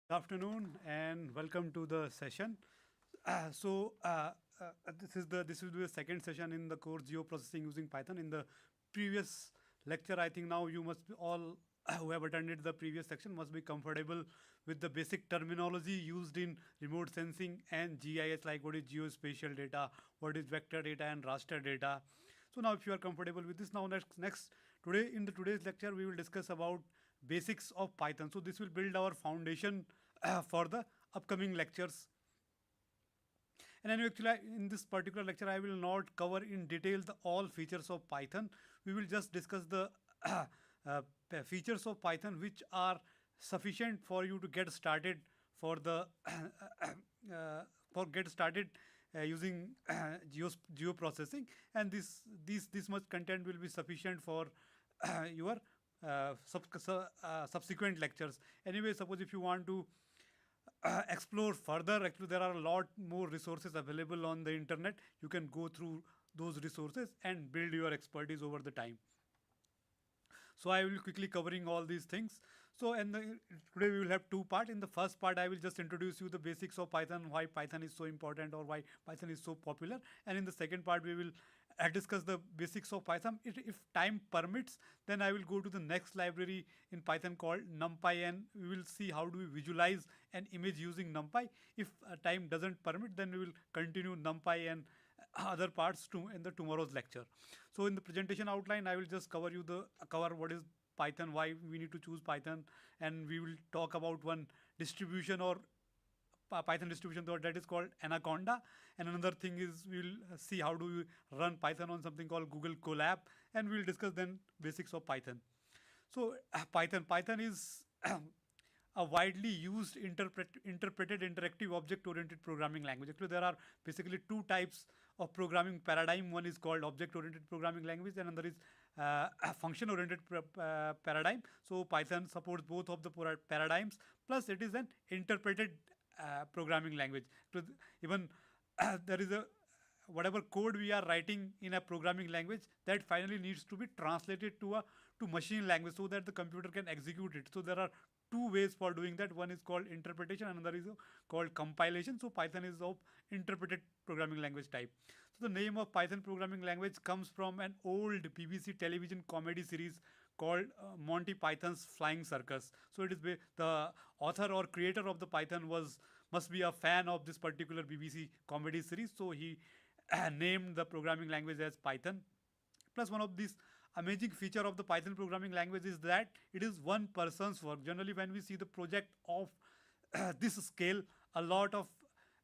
Good afternoon and welcome to the session. This will be the second session in the course geoprocessing using Python. In the previous lecture, I think now you must be all who have attended the previous section must be comfortable with the basic terminology used in remote sensing and GIS, like what is geospatial data, what is vector data and raster data. So now, if you are comfortable with this, now next today in the today's lecture we will discuss about basics of Python. So this will build our foundation for the upcoming lectures. And anyway, actually, in this particular lecture, I will not cover in detail the all features of Python. We will just discuss the features of Python which are sufficient for you to get started for the for get started using geoprocessing, and this much content will be sufficient for your subsequent lectures. Anyway, suppose if you want to explore further, actually there are a lot more resources available on the internet. You can go through those resources and build your expertise over the time. So I will quickly covering all these things. So today we will have two parts. In the first part, I will just introduce you the basics of Python, why Python is so important or why Python is so popular. And in the second part, we will discuss the basics of Python. If time permits, then I will go to the next library in Python called NumPy, and we will see how do we visualize an image using NumPy. If time doesn't permit, then we will continue NumPy and other parts to in the tomorrow's lecture. So in the presentation outline, I will just cover what is Python, why we need to choose Python, and we will talk about one distribution or Python distribution that is called Anaconda. And another thing is we will see how do you run Python on something called Google Colab, and we will discuss then basics of Python. So Python is a widely used interpreted interactive object-oriented programming language. Actually, there are basically two types of programming paradigm. One is called object-oriented programming language, and another is a function-oriented paradigm. So Python supports both of the paradigms. Plus, it is an interpreted programming language. Even there is a whatever code we are writing in a programming language, that finally needs to be translated to machine language so that the computer can execute it. So there are two ways for doing that. One is called interpretation, another is called compilation. So Python is of interpreted programming language type. So the name of Python programming language comes from an old BBC television comedy series called Monty Python's Flying Circus. So it is the author or creator of the Python was must be a fan of this particular BBC comedy series. So he named the programming language as Python. Plus, one of these amazing feature of the Python programming language is that it is one person's work. Generally, when we see the project of this scale, a lot of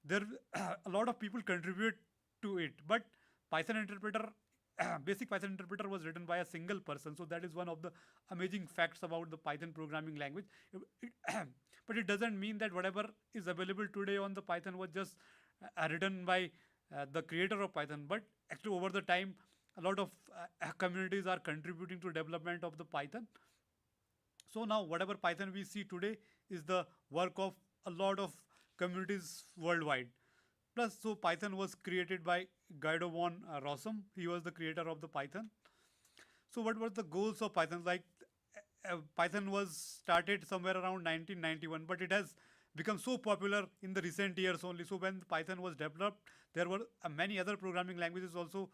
there a lot of people contribute to it. But Python interpreter basic Python interpreter was written by a single person. So that is one of the amazing facts about the Python programming language. But it doesn't mean that whatever is available today on the Python was just written by the creator of Python. But actually, over the time, a lot of communities are contributing to development of the Python. So now whatever Python we see today is the work of a lot of communities worldwide. Plus, so Python was created by Guido von Rossum. He was the creator of the Python. So what were the goals of Python? Like Python was started somewhere around 1991, but it has become so popular in the recent years only. So when Python was developed, there were many other programming languages also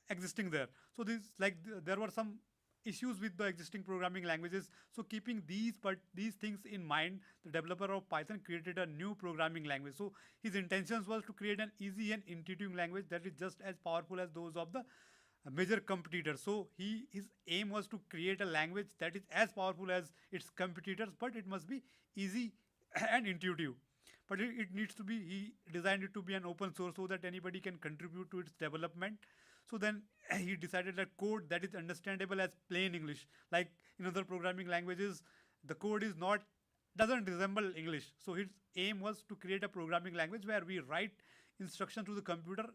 existing there. So there were some issues with the existing programming languages. So keeping these things in mind, the developer of Python created a new programming language. So his intentions was to create an easy and intuitive language that is just as powerful as those of the major competitors. So his aim was to create a language that is as powerful as its competitors, but it must be easy and intuitive. But it needs to be, he designed it to be an open source so that anybody can contribute to its development. So then he decided that code that is understandable as plain English, like in other programming languages, the code is not doesn't resemble English. So his aim was to create a programming language where we write instructions to the computer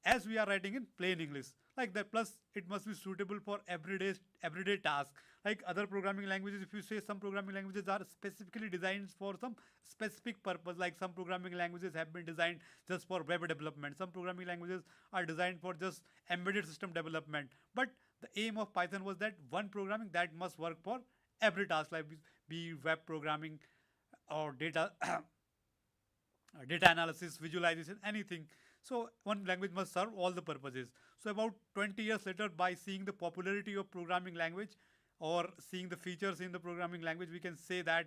as we are writing in plain English, like that. Plus it must be suitable for everyday tasks. Like other programming languages, if you say some programming languages are specifically designed for some specific purpose, like some programming languages have been designed just for web development, some programming languages are designed for just embedded system development. But the aim of Python was that one programming that must work for every task, like be web programming, or data data analysis, visualization, anything. So one language must serve all the purposes. So about 20 years later, by seeing the popularity of programming language or seeing the features in the programming language, we can say that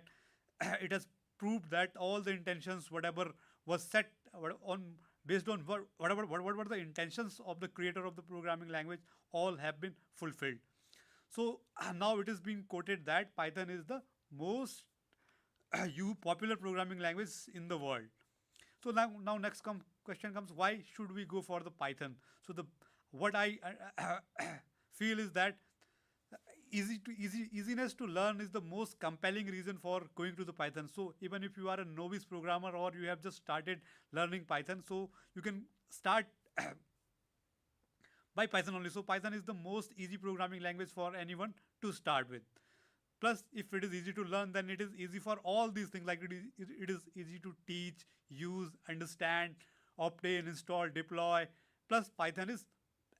it has proved that all the intentions, whatever was set on based on what were the intentions of the creator of the programming language, all have been fulfilled. So now it is being quoted that Python is the most you popular programming language in the world. So now next question comes: why should we go for the Python? So the what I feel is that easiness to learn is the most compelling reason for going to the Python. So even if you are a novice programmer or you have just started learning Python, so you can start by Python only. So Python is the most easy programming language for anyone to start with. Plus, if it is easy to learn, then it is easy for all these things. Like it is easy to teach, use, understand, obtain, install, deploy. Plus, Python is,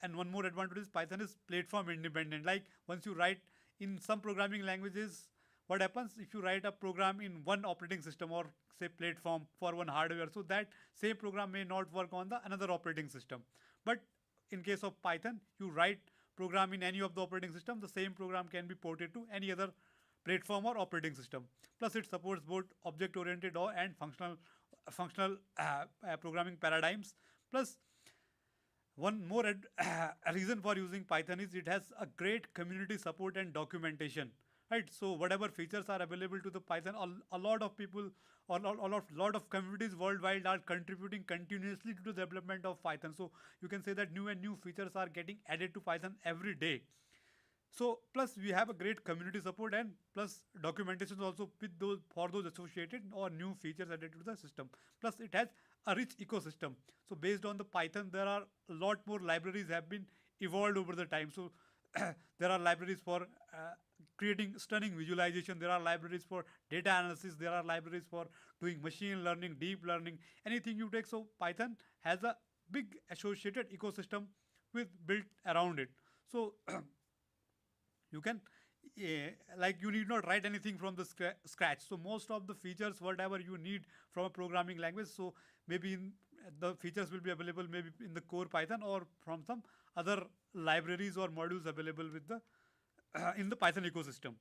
and one more advantage is Python is platform independent. Like once you write in some programming languages, what happens if you write a program in one operating system or say platform for one hardware, so that same program may not work on the another operating system. But in case of Python, you write program in any of the operating system, the same program can be ported to any other platform or operating system. Plus, it supports both object-oriented and functional programming paradigms. Plus, one more reason for using Python is it has a great community support and documentation. Right, so whatever features are available to the Python, a lot of people or lot of communities worldwide are contributing continuously to the development of Python. So you can say that new and new features are getting added to Python every day. So plus we have a great community support and plus documentation also with those for those associated or new features added to the system. Plus it has a rich ecosystem. So based on the Python, there are a lot more libraries have been evolved over the time. So there are libraries for creating stunning visualization. There are libraries for data analysis. There are libraries for doing machine learning, deep learning, anything you take. So Python has a big associated ecosystem with built around it. So you can like you need not write anything from the scratch. So most of the features whatever you need from a programming language, so maybe the features will be available maybe in the core Python or from some other libraries or modules available with the in the Python ecosystem.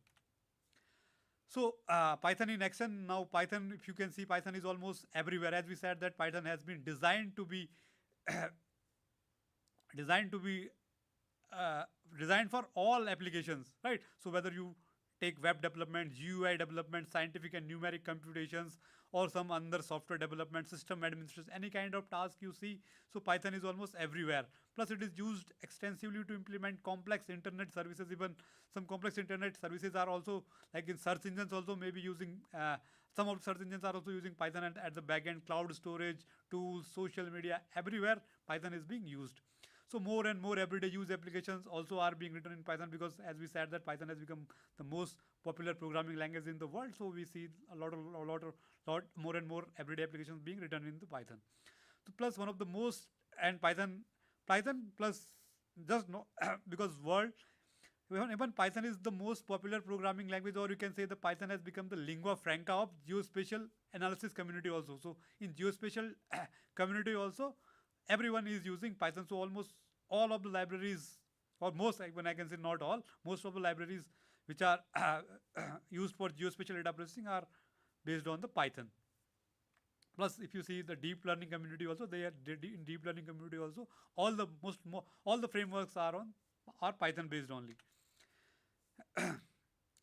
So Python in action now. Python, if you can see, Python is almost everywhere. As we said that Python has been designed to be designed to be uh, designed for all applications, right? So whether you take web development, GUI development, scientific and numeric computations, or some other software development, system administration, any kind of task you see, so Python is almost everywhere. Plus, it is used extensively to implement complex internet services. Even some complex internet services are also like in search engines also maybe using. Some of search engines are also using Python at the backend, cloud storage, tools, social media, everywhere Python is being used. So more and more everyday use applications also are being written in Python because as we said that Python has become the most popular programming language in the world. So we see a lot more and more everyday applications being written in the Python. So plus one of the most and Python plus just no because world even Python is the most popular programming language, or you can say the Python has become the lingua franca of geospatial analysis community also. So in geospatial community also, everyone is using Python. So almost all of the libraries, or most, when I can say not all, most of the libraries which are used for geospatial data processing are based on the Python. Plus, if you see the deep learning community also, they are in deep learning community also. All the all the frameworks are Python based only.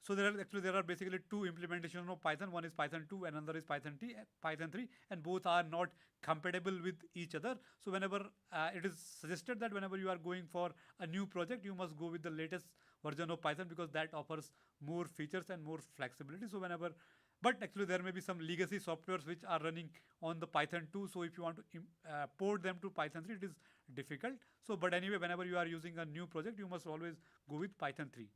So there are basically two implementations of Python. One is Python 2 and another is Python 3, and both are not compatible with each other. So whenever it is suggested that whenever you are going for a new project, you must go with the latest version of Python because that offers more features and more flexibility. So whenever but actually there may be some legacy softwares which are running on the Python 2. So if you want to port them to Python 3, it is difficult. So but anyway, whenever you are using a new project, you must always go with Python 3.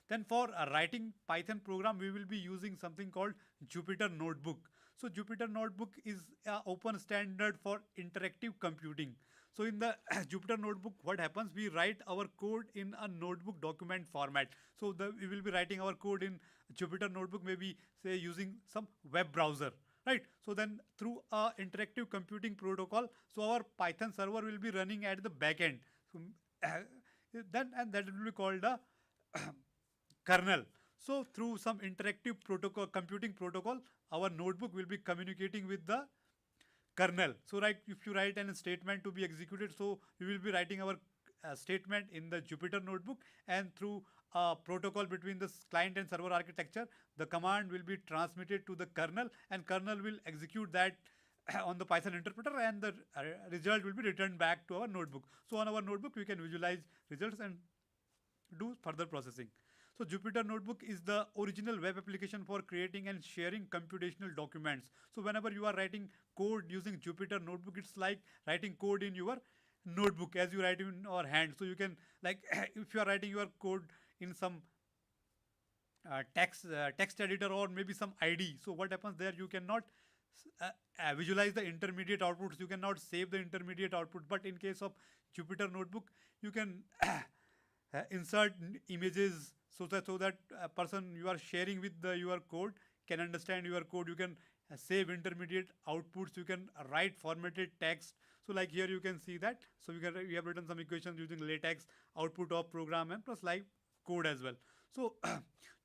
Then for writing Python program, we will be using something called Jupyter Notebook. So Jupyter Notebook is an open standard for interactive computing. So in the Jupyter notebook, what happens? We write our code in a notebook document format. So we will be writing our code in Jupyter notebook, maybe say using some web browser, right? So then through a interactive computing protocol, so our Python server will be running at the back end. So, then and that will be called a kernel. So through some interactive protocol, computing protocol, our notebook will be communicating with the kernel. So right, if you write an statement to be executed, so we will be writing our statement in the Jupyter notebook, and through a protocol between the client and server architecture, the command will be transmitted to the kernel, and kernel will execute that on the Python interpreter, and the result will be returned back to our notebook. So on our notebook, we can visualize results and do further processing. So Jupyter Notebook is the original web application for creating and sharing computational documents. So whenever you are writing code using Jupyter Notebook, it's like writing code in your notebook as you write in your hand. So you can, like, if you are writing your code in some text editor or maybe some ID. So what happens there? You cannot visualize the intermediate outputs. You cannot save the intermediate output. But in case of Jupyter Notebook, you can insert images, so that a person you are sharing with your code can understand your code. You can save intermediate outputs. You can write formatted text. So like here you can see that. So we have written some equations using latex, output of program, and plus live code as well. So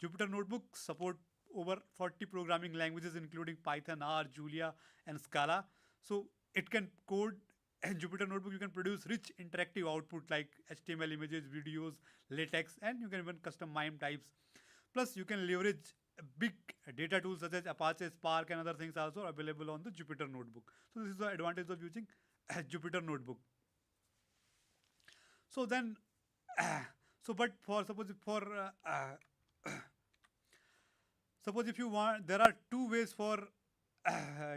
Jupyter Notebook support over 40 programming languages including Python, R, Julia, and Scala. So it can code. In Jupyter Notebook, you can produce rich interactive output like HTML images, videos, latex, and you can even custom MIME types. Plus, you can leverage big data tools such as Apache Spark and other things also available on the Jupyter Notebook. So this is the advantage of using Jupyter Notebook. So then, but for suppose if you want, there are two ways for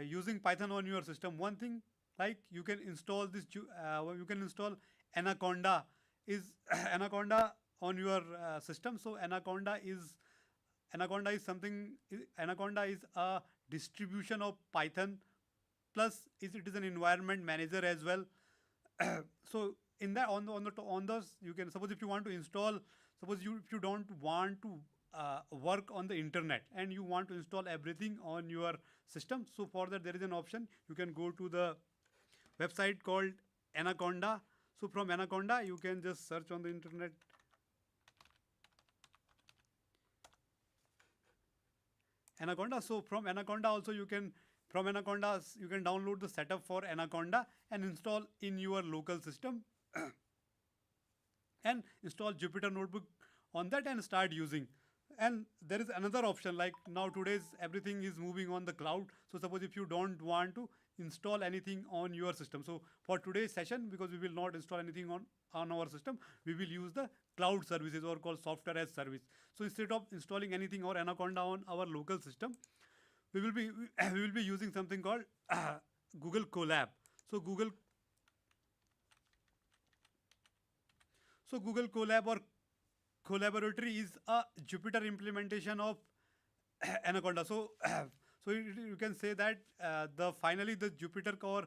using Python on your system. One thing, like you can install you can install Anaconda is Anaconda on your system. So Anaconda is a distribution of Python, plus it is an environment manager as well. So in that, on those, you can, suppose if you want to install, if you don't want to work on the internet and you want to install everything on your system, so for that there is an option. You can go to the website called Anaconda. So from Anaconda, you can just search on the internet Anaconda. So from Anaconda also you can download the setup for Anaconda and install in your local system and install Jupyter Notebook on that and start using. And there is another option, like now today's everything is moving on the cloud. So suppose if you don't want to install anything on your system, so for today's session, because we will not install anything on our system, we will use the cloud services, or called software as service. So instead of installing anything or Anaconda on our local system, we will be using something called Google Colab. So Google Colab or Collaboratory is a Jupyter implementation of Anaconda. So you can say that finally the Jupyter core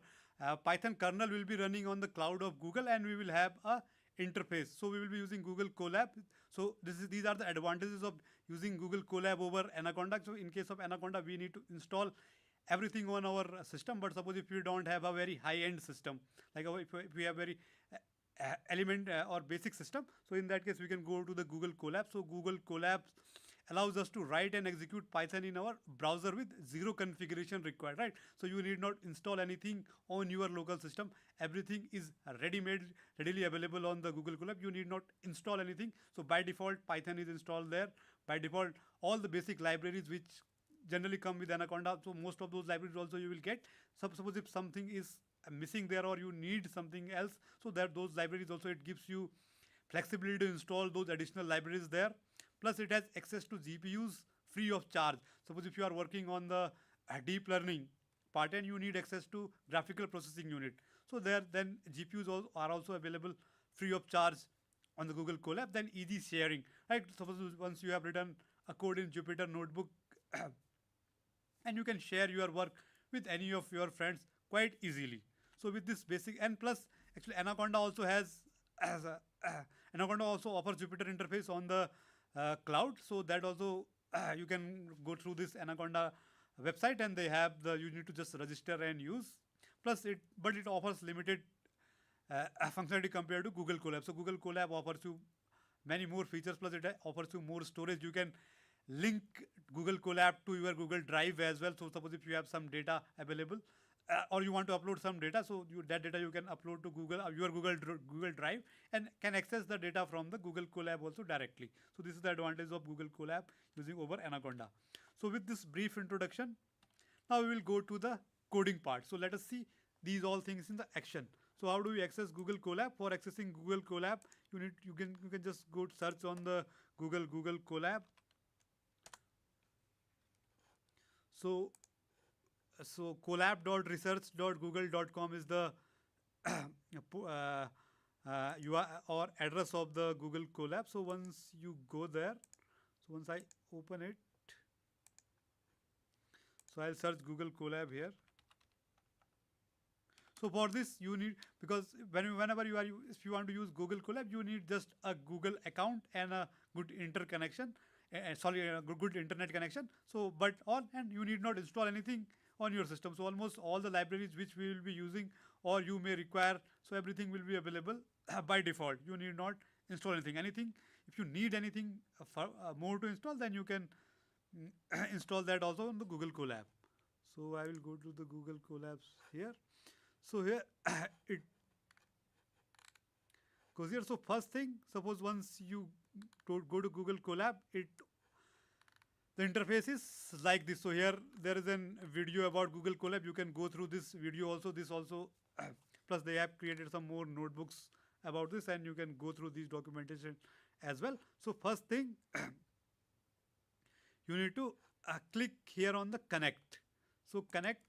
Python kernel will be running on the cloud of Google, and we will have a interface. So we will be using Google Colab. So these are the advantages of using Google Colab over Anaconda. So in case of Anaconda, we need to install everything on our system. But suppose if we don't have a very high-end system, like if we have very element or basic system, so in that case we can go to the Google Colab. So Google Colab allows us to write and execute Python in our browser with zero configuration required, right? So you need not install anything on your local system. Everything is readily available on the Google Colab. You need not install anything. So by default, Python is installed there. By default, all the basic libraries which generally come with Anaconda, so most of those libraries also you will get. Suppose if something is missing there or you need something else, so that those libraries also, it gives you flexibility to install those additional libraries there. Plus it has access to GPUs free of charge. Suppose if you are working on the deep learning part and you need access to graphical processing unit, so there then GPUs are also available free of charge on the Google Colab. Then easy sharing, right? Suppose once you have written a code in Jupyter Notebook and you can share your work with any of your friends quite easily. So with this basic, and plus Actually, Anaconda also has as a, Anaconda also offers Jupyter interface on the cloud, so that also you can go through this Anaconda website, and they have the, you need to just register and use. Plus it, but it offers limited functionality compared to Google Colab. So Google Colab offers you many more features, plus it offers you more storage. You can link Google Colab to your Google Drive as well. So suppose if you have some data available, or you want to upload some data, so that data you can upload to Google, your Google Drive, and can access the data from the Google Colab also directly. So this is the advantage of Google Colab using over Anaconda. So with this brief introduction, now we will go to the coding part. So let us see these all things in the action. So how do we access Google Colab? For accessing Google Colab, you can just go search on the Google Colab. So colab.research.google.com is the URL or address of the Google Colab. So once you go there, so once I open it, so I'll search Google Colab here. So for this you need, because whenever you are, if you want to use Google Colab, you need just a Google account and a good interconnection. Good internet connection. So and you need not install anything on your system. So almost all the libraries which we will be using or you may require, so everything will be available by default. You need not install anything. If you need anything more to install, then you can install that also on the Google Colab. So I will go to the Google Colabs here. So here it goes here. So first thing, suppose once you go to Google Colab, the interface is like this. So here there is a video about Google Colab. You can go through this video also. This also plus they have created some more notebooks about this, and you can go through these documentation as well. So first thing, you need to click here on the connect. So connect,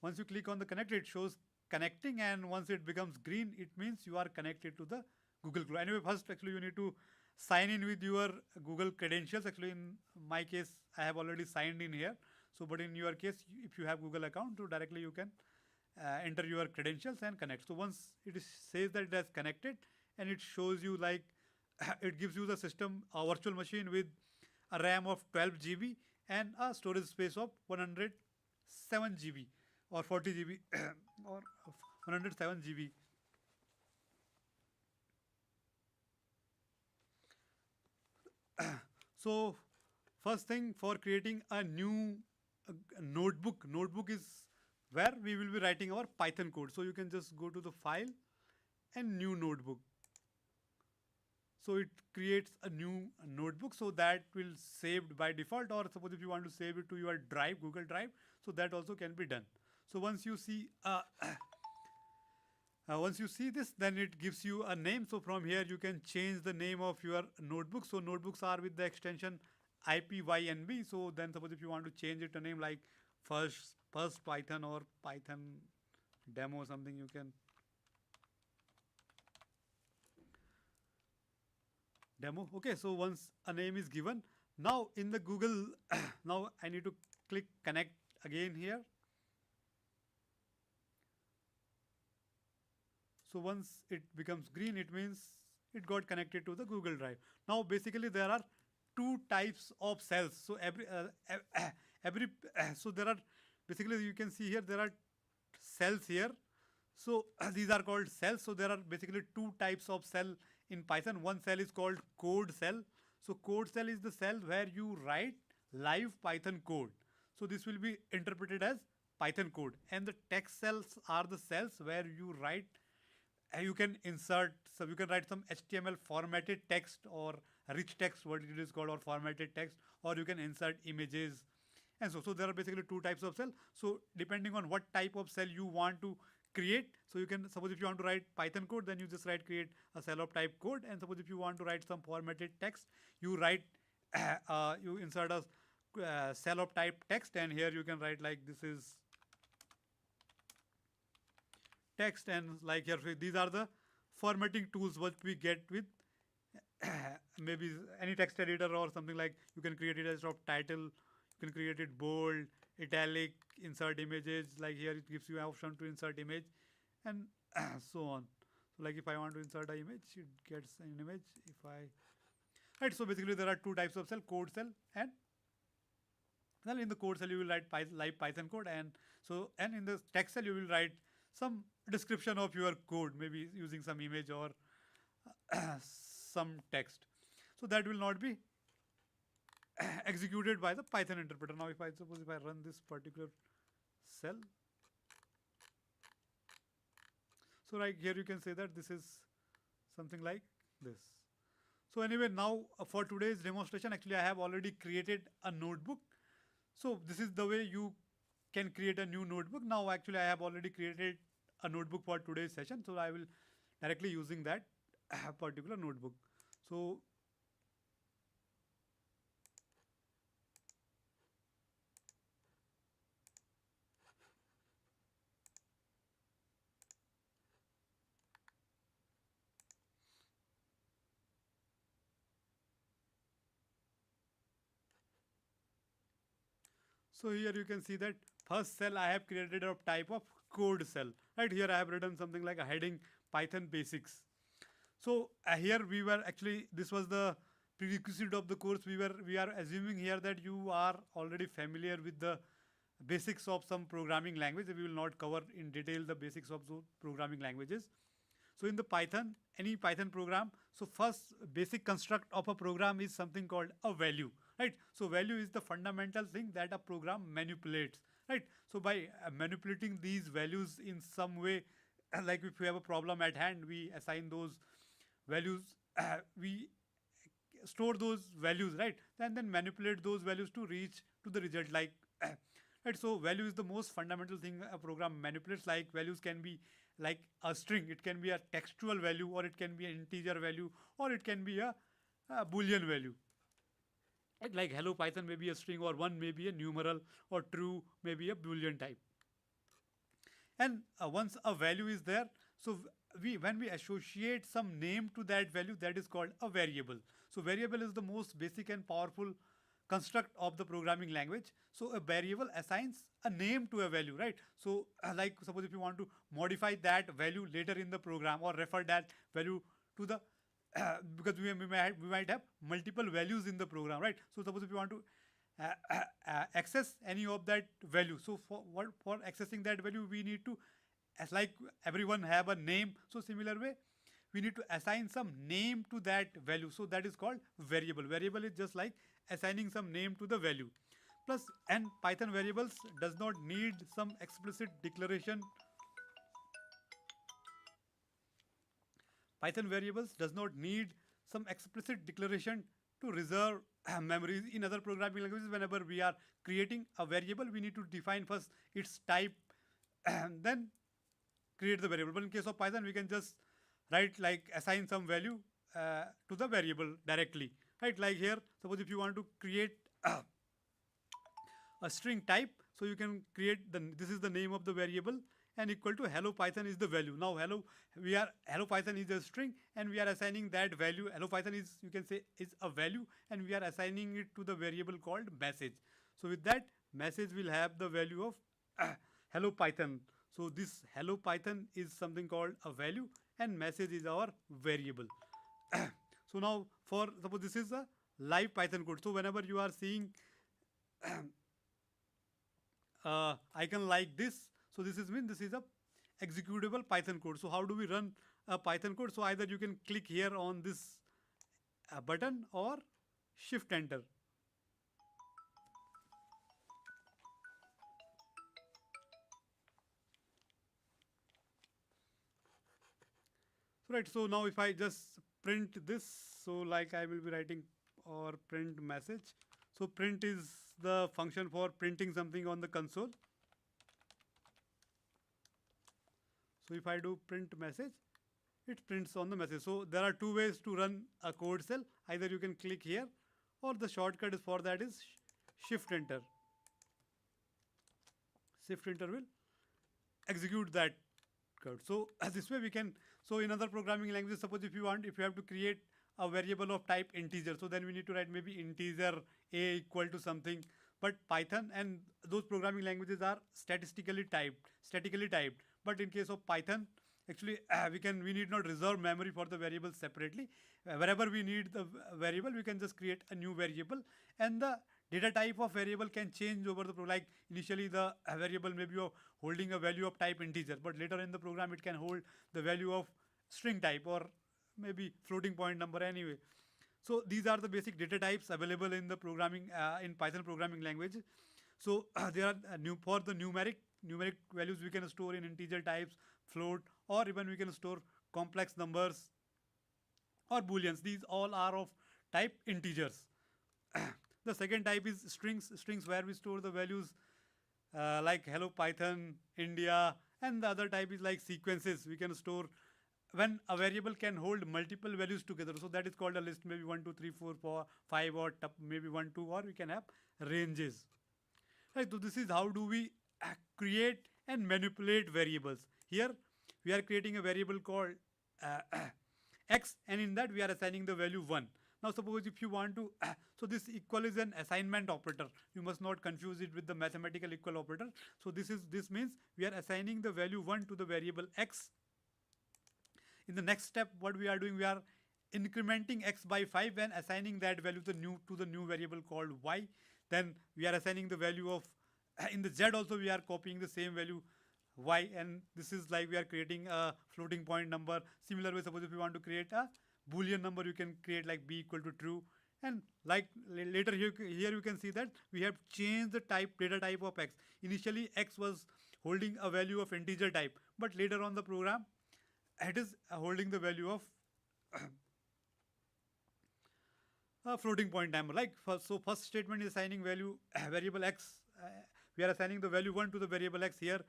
once you click on the connect, it shows connecting, and once it becomes green, it means you are connected to the Google Colab. Anyway, first actually you need to sign in with your Google credentials. Actually in my case, I have already signed in here. So but in your case, if you have Google account, so directly you can enter your credentials and connect. So once says that it has connected, and it shows you like it gives you the system, a virtual machine with a RAM of 12 GB and a storage space of 107 GB or 40 GB or 107 GB. So first thing, for creating a new notebook is where we will be writing our Python code. So you can just go to the file and new notebook. So it creates a new notebook, so that will saved by default, or suppose if you want to save it to your drive, Google Drive, so that also can be done. So once you see this, then it gives you a name. So from here you can change the name of your notebook. So notebooks are with the extension IPYNB. So then suppose if you want to change it a name like first Python or Python demo or something, you can demo. Okay, so once a name is given, now in the Google, now I need to click connect again here. So once it becomes green, it means it got connected to the Google Drive. Now basically there are two types of cells. So so there are, basically you can see here there are cells here. So these are called cells. So there are basically two types of cell in Python. One cell is called code cell. So code cell is the cell where you write live Python code. So this will be interpreted as Python code. And the text cells are the cells where you write, you can insert, so you can write some HTML formatted text or rich text, what it is called, or formatted text, or you can insert images. And so there are basically two types of cell. So depending on what type of cell you want to create, so you can, suppose if you want to write Python code, then you just create a cell of type code. And suppose if you want to write some formatted text, you you insert a cell of type text, and here you can write like this is text, and like here these are the formatting tools what we get with maybe any text editor or something. Like you can create it as of title, you can create it bold, italic, insert images. Like here it gives you an option to insert image, and so on. So like if I want to insert an image, it gets an image. If I right, so basically there are two types of cell: code cell and well, in the code cell you will write live Python code, and in the text cell you will write some description of your code, maybe using some image or some text. So that will not be executed by the Python interpreter. Now, if I suppose if I run this particular cell, so right here you can say that this is something like this. So anyway, now for today's demonstration, actually I have already created a notebook. So this is the way you can create a new notebook. Now actually I have already created a notebook for today's session. So I will directly using that particular notebook. So So here you can see that first cell I have created a type of code cell. Right here I have written something like a heading Python basics. So here we were actually, this was the prerequisite of the course. We are assuming here that you are already familiar with the basics of some programming language. We will not cover in detail the basics of those programming languages. So in the Python, any Python program, so first basic construct of a program is something called a value, right? So value is the fundamental thing that a program manipulates, right? So by manipulating these values in some way, like if we have a problem at hand, we assign those values, we store those values, right? And then manipulate those values to reach to the result, like right. So value is the most fundamental thing a program manipulates. Like values can be like a string, it can be a textual value, or it can be an integer value, or it can be a boolean value. Like hello Python may be a string, or one may be a numeral, or true may be a boolean type. And once a value is there, so we when we associate some name to that value, that is called a variable. So variable is the most basic and powerful construct of the programming language. So a variable assigns a name to a value, right? So like suppose if you want to modify that value later in the program, or refer that value to the because we might have multiple values in the program, right? So suppose if you want to access any of that value, so for accessing that value we need to, as like everyone have a name, so similar way we need to assign some name to that value. So that is called variable. Variable is just like assigning some name to the value. Plus, and Python variables does not need some explicit declaration. Python variables does not need some explicit declaration to reserve memories. In other programming languages, whenever we are creating a variable, we need to define first its type and then create the variable. But in case of Python, we can just write like assign some value to the variable directly. Right, like here, suppose if you want to create a string type, so you can create this is the name of the variable, and equal to hello Python is the value. Now hello Python is a string, and we are assigning that value. Hello Python is, you can say, is a value, and we are assigning it to the variable called message. So with that, message will have the value of hello Python. So this hello Python is something called a value, and message is our variable. So now for suppose this is a live Python code. So whenever you are seeing icon like this, so this is a executable Python code. So how do we run a Python code? So either you can click here on this button, or shift enter. So right, so now if I just print this, so like I will be writing or print message. So print is the function for printing something on the console. So if I do print message, it prints on the message. So there are two ways to run a code cell. Either you can click here, or the shortcut is for that is shift enter. Shift enter will execute that code. So this way we can, so in other programming languages, suppose if you have to create a variable of type integer, so then we need to write maybe integer a equal to something. But Python and those programming languages are statically typed. But in case of Python, Actually, we need not reserve memory for the variable separately. Wherever we need the variable, we can just create a new variable, and the data type of variable can change over the program. Like initially, the variable may be holding a value of type integer, but later in the program, it can hold the value of string type or maybe floating point number anyway. So these are the basic data types available in the programming in Python programming language. So there are new for the numeric values we can store in integer types, float, or even we can store complex numbers or booleans. These all are of type integers. The second type is strings where we store the values like hello Python, India, and the other type is like sequences. We can store when a variable can hold multiple values together. So that is called a list, maybe 1, 2, 3, 4, 5, or maybe 1, 2, or we can have ranges. Right, so this is how do we create and manipulate variables. Here we are creating a variable called x, and in that we are assigning the value 1. Now suppose if you want to, so this equal is an assignment operator. You must not confuse it with the mathematical equal operator. So this means we are assigning the value 1 to the variable x. In the next step, what we are doing, we are incrementing x by 5 and assigning that value to the new variable called y. Then we are assigning the value of, in the z also we are copying the same value y, and this is like we are creating a floating point number. Similar way, suppose if you want to create a boolean number, you can create like b equal to true, and like later here you can see that we have changed the data type of x. Initially x was holding a value of integer type, but later on the program it is holding the value of a floating point number. Like so first statement is assigning value variable x. We are assigning the value 1 to the variable x. Here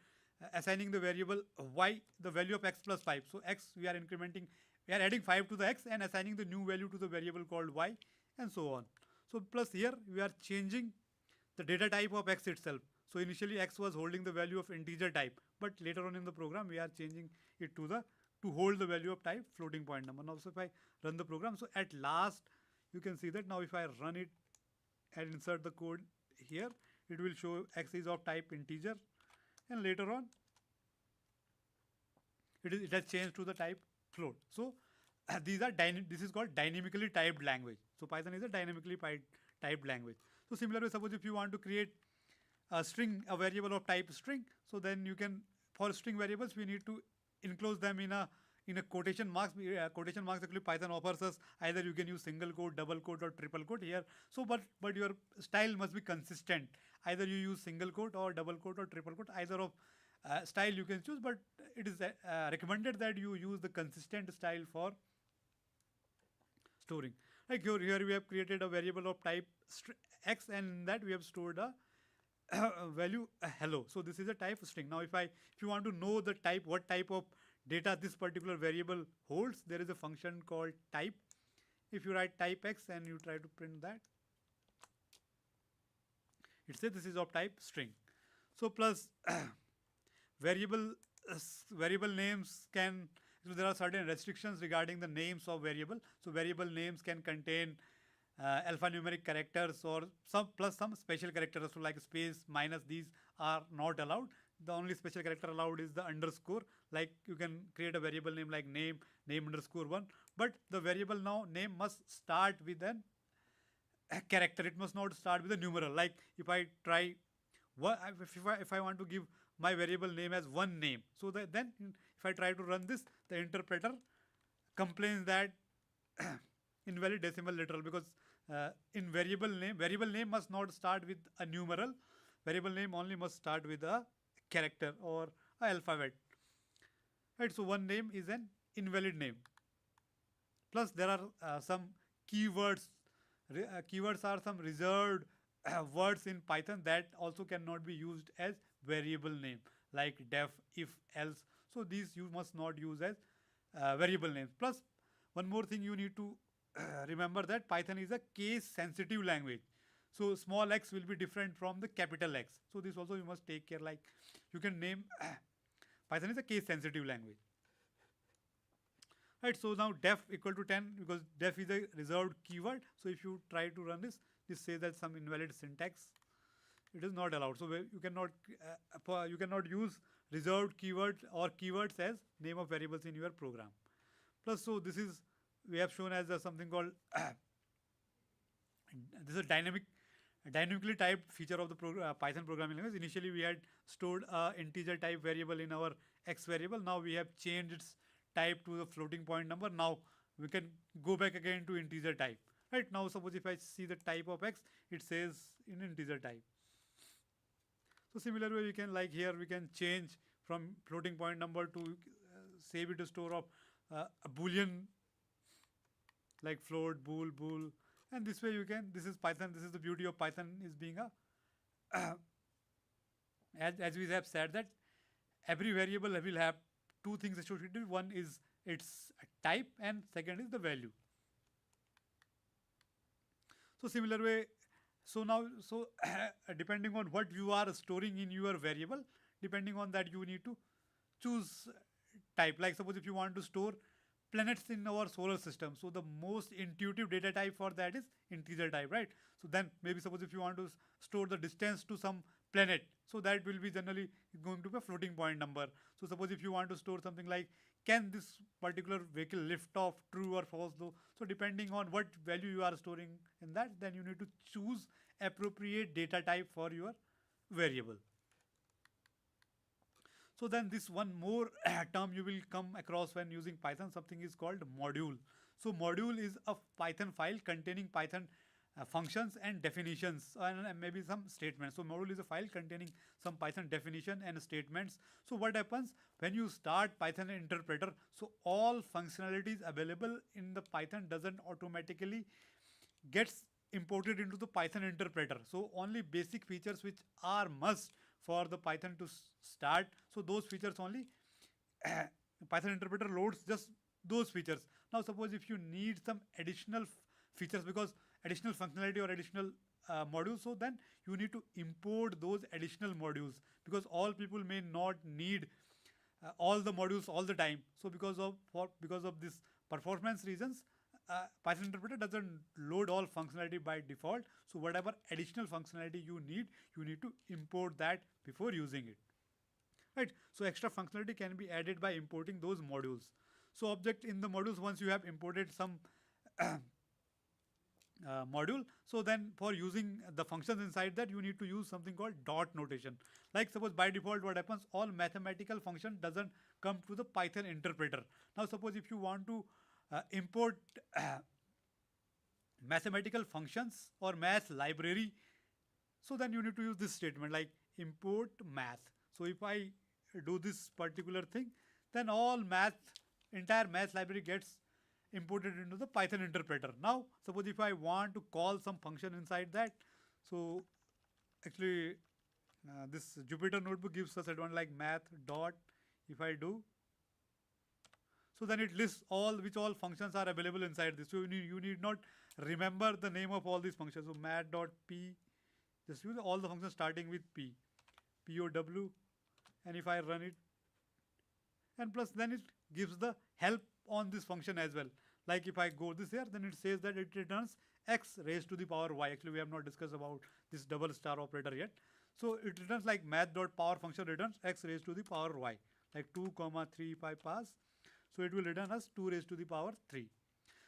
assigning the variable y the value of x plus 5. So x we are incrementing, we are adding 5 to the x and assigning the new value to the variable called y, and so on. So plus here we are changing the data type of x itself. So initially x was holding the value of integer type, but later on in the program we are changing it to hold the value of type floating point number. Now so if I run the program, so at last you can see that now if I run it and insert the code here, it will show x is of type integer, and later on it has changed to the type float. So this is called dynamically typed language. So Python is a dynamically typed language. So similarly, suppose if you want to create a variable of type string, so then you can, for string variables we need to enclose them in a quotation marks. Quotation marks actually Python offers us, either you can use single quote, double quote, or triple quote here. So but your style must be consistent. Either you use single quote or double quote or triple quote. Either of style you can choose, but it is recommended that you use the consistent style for storing. Like here we have created a variable of type x, and in that we have stored a value hello. So this is a type string. Now if you want to know the type, what type of data this particular variable holds, there is a function called type. If you write type x and you try to print that, it says this is of type string. So plus variable names can, so there are certain restrictions regarding the names of variable. So variable names can contain alphanumeric characters or some special characters, so like space, minus, these are not allowed. The only special character allowed is the underscore. Like you can create a variable name like name underscore 1, but the variable now name must start with a character. It must not start with a numeral. Like if I try, if I want to give my variable name as one name, so that then if I try to run this, the interpreter complains that invalid decimal literal, because in variable name must not start with a numeral. Variable name only must start with a character or a alphabet. Right, so one name is an invalid name. Plus there are some keywords. Keywords are some reserved words in Python that also cannot be used as variable name, like def, if, else. So these you must not use as variable names. Plus one more thing you need to remember, that Python is a case sensitive language. So small x will be different from the capital X. So this also you must take care, like you can name Python is a case sensitive language. Right, so now def equal to 10, because def is a reserved keyword. So if you try to run this says that some invalid syntax. It is not allowed. So you cannot use reserved keywords or keywords as name of variables in your program. Plus, so this is we have shown as something called this is a dynamically typed feature of the Python programming language. Initially, we had stored a integer type variable in our x variable. Now we have changed its type to the floating point number. Now we can go back again to integer type. Right now, suppose if I see the type of x, it says in integer type. So similar way, we can, like here we can change from floating point number to save it to store of a boolean, like float, bool, and this way you can. This is Python. This is the beauty of Python, is being a as we have said that every variable will have two things associated. One is its type, and second is the value. So similar way, so now, so depending on what you are storing in your variable, depending on that you need to choose type. Like suppose if you want to store planets in our solar system, so the most intuitive data type for that is integer type, right? So then maybe suppose if you want to store the distance to some planet, so that will be generally going to be a floating point number. So suppose if you want to store something like, can this particular vehicle lift off, true or false though? So depending on what value you are storing in that, then you need to choose appropriate data type for your variable. So then this one more term you will come across when using Python, something is called module. So module is a Python file containing Python functions and definitions and maybe some statements. So module is a file containing some Python definition and statements. So what happens when you start Python interpreter? So all functionalities available in the Python doesn't automatically gets imported into the Python interpreter. So only basic features which are must for the Python to start. So those features only Python interpreter loads just those features. Now suppose if you need some additional features, because additional functionality or additional modules, so then you need to import those additional modules, because all people may not need all the modules all the time. So because of this performance reasons, Python interpreter doesn't load all functionality by default. So whatever additional functionality you need to import that before using it. Right. So extra functionality can be added by importing those modules. So object in the modules, once you have imported some module, so then for using the functions inside that, you need to use something called dot notation. Like suppose by default what happens, all mathematical function doesn't come to the Python interpreter. Now suppose if you want to import mathematical functions or math library, so then you need to use this statement like import math. So if I do this particular thing, then all entire math library gets imported into the Python interpreter. Now suppose if I want to call some function inside that, so actually this Jupyter notebook gives us one like math dot, if I do, so then it lists all functions are available inside this. So you need not remember the name of all these functions. So math.p, just use all the functions starting with p, POW, and if I run it, and plus then it gives the help on this function as well. Like if I go this here, then it says that it returns x raised to the power y. Actually, we have not discussed about this double star operator yet. So it returns like math.power function returns x raised to the power y, like 2, 3 if I pass. So it will return us 2 raised to the power 3.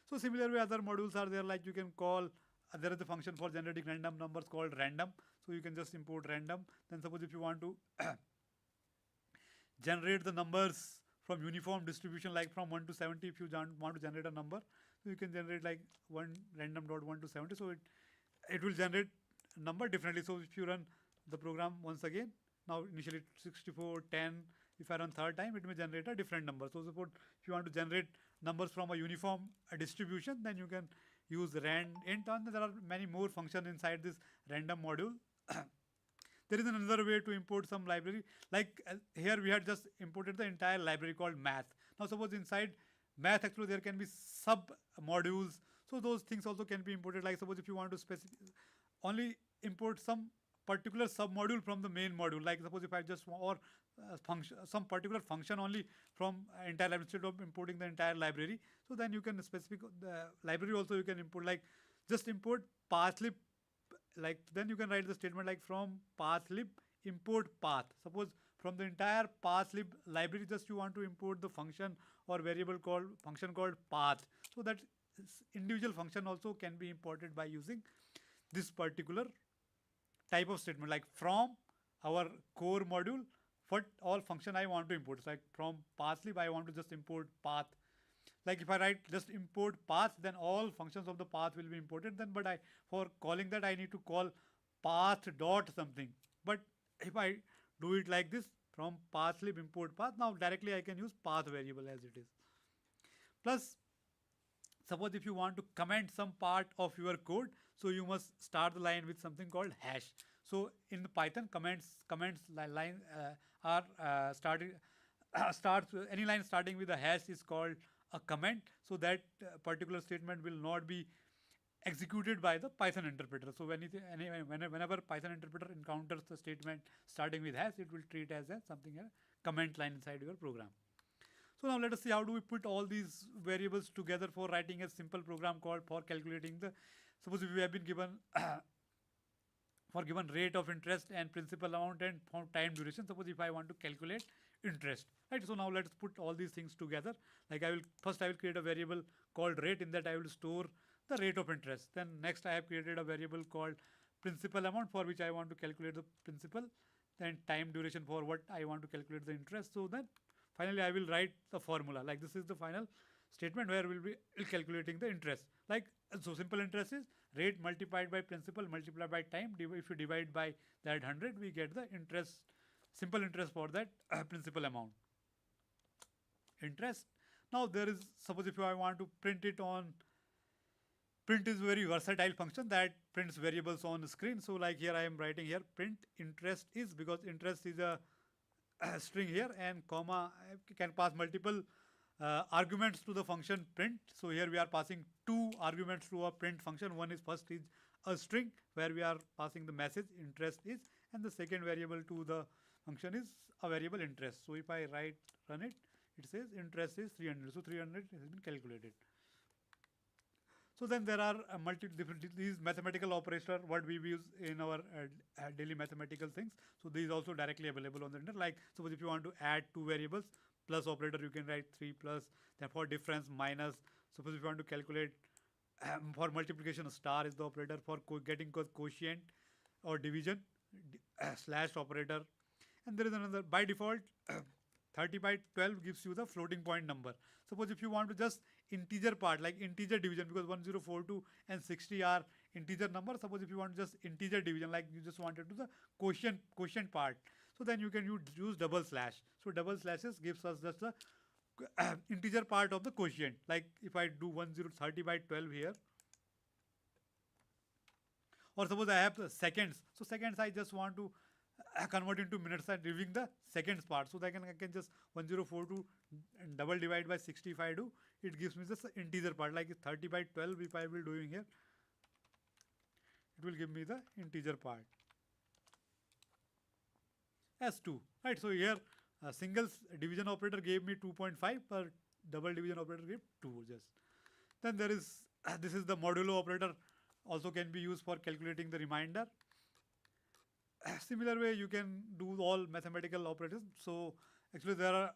So similarly, other modules are there, like you can call, there is a function for generating random numbers called random. So you can just import random. Then suppose if you want to generate the numbers from uniform distribution, like from 1 to 70, if you want to generate a number, so you can generate like random dot 1 to 70. So it will generate number differently. So if you run the program once again, now initially 64, 10, if I run third time, it may generate a different number. So suppose if you want to generate numbers from a uniform distribution, then you can use rand int, and there are many more functions inside this random module. There is another way to import some library. Like here we had just imported the entire library called math. Now suppose inside math, actually there can be sub modules. So those things also can be imported. Like suppose if you want to only import some particular sub module from the main module. Like suppose if I just want, or some particular function only from entire library instead of importing the entire library. So then you can specific the library also you can import, like just import partially like then you can write the statement like from pathlib import path. Suppose from the entire pathlib library just you want to import the function or variable called function called path. So that individual function also can be imported by using this particular type of statement, like from our core module, what all function I want to import. It's like from pathlib I want to just import path. Like if I write just import path, then all functions of the path will be imported. Then but I, for calling that, I need to call path dot something. But if I do it like this, from pathlib import path, now directly I can use path variable as it is. Plus, suppose if you want to comment some part of your code, so you must start the line with something called hash. So in the Python, comments line are started starts any line starting with a hash is called a comment. So that particular statement will not be executed by the Python interpreter. So whenever Python interpreter encounters the statement starting with hash, it will treat as a something a comment line inside your program. So now let us see how do we put all these variables together for writing a simple program called for calculating the, suppose if we have been given for given rate of interest and principal amount and for time duration. Suppose if I want to calculate interest, right? So now let's put all these things together. Like I will create a variable called rate. In that I will store the rate of interest. Then next I have created a variable called principal amount for which I want to calculate the principal. Then time duration for what I want to calculate the interest. So then finally I will write the formula. Like this is the final statement where we'll be calculating the interest. Like so simple interest is rate multiplied by principal multiplied by time. If you divide by that 100, we get the interest, simple interest for that principal amount. Interest. Now there is, suppose if I want to print it on, print is very versatile function that prints variables on the screen. So like here I am writing here print interest is, because interest is a string here, and comma can pass multiple arguments to the function print. So here we are passing two arguments to a print function. One is first is a string where we are passing the message interest is, and the second variable to the function is a variable interest. So if I run it, it says interest is 300. So 300 has been calculated. So then there are different these mathematical operator what we use in our daily mathematical things. So these also directly available on the internet. Like suppose if you want to add two variables, plus operator you can write 3 plus. Then for difference minus. Suppose if you want to calculate for multiplication, star is the operator. For getting quotient or division, slash operator. And there is another by default 30 by 12 gives you the floating point number. Suppose if you want to just integer part, like integer division, because 1042 and 60 are integer numbers. Suppose if you want just integer division, like you just wanted to the quotient part, so then you can use double slash. So double slashes gives us just the integer part of the quotient. Like if I do 1030 by 12 here, or suppose I have the seconds. So seconds I just want to convert into minutes and reviewing the seconds part. So I can just 1042 and double divide by 60 if I do, it gives me just the integer part. Like 30 by 12 if I will doing here, it will give me the integer part as 2. Right. So here a single division operator gave me 2.5, but double division operator gave 2 just. Then there is this is the modulo operator, also can be used for calculating the remainder. Similar way you can do all mathematical operators. So actually there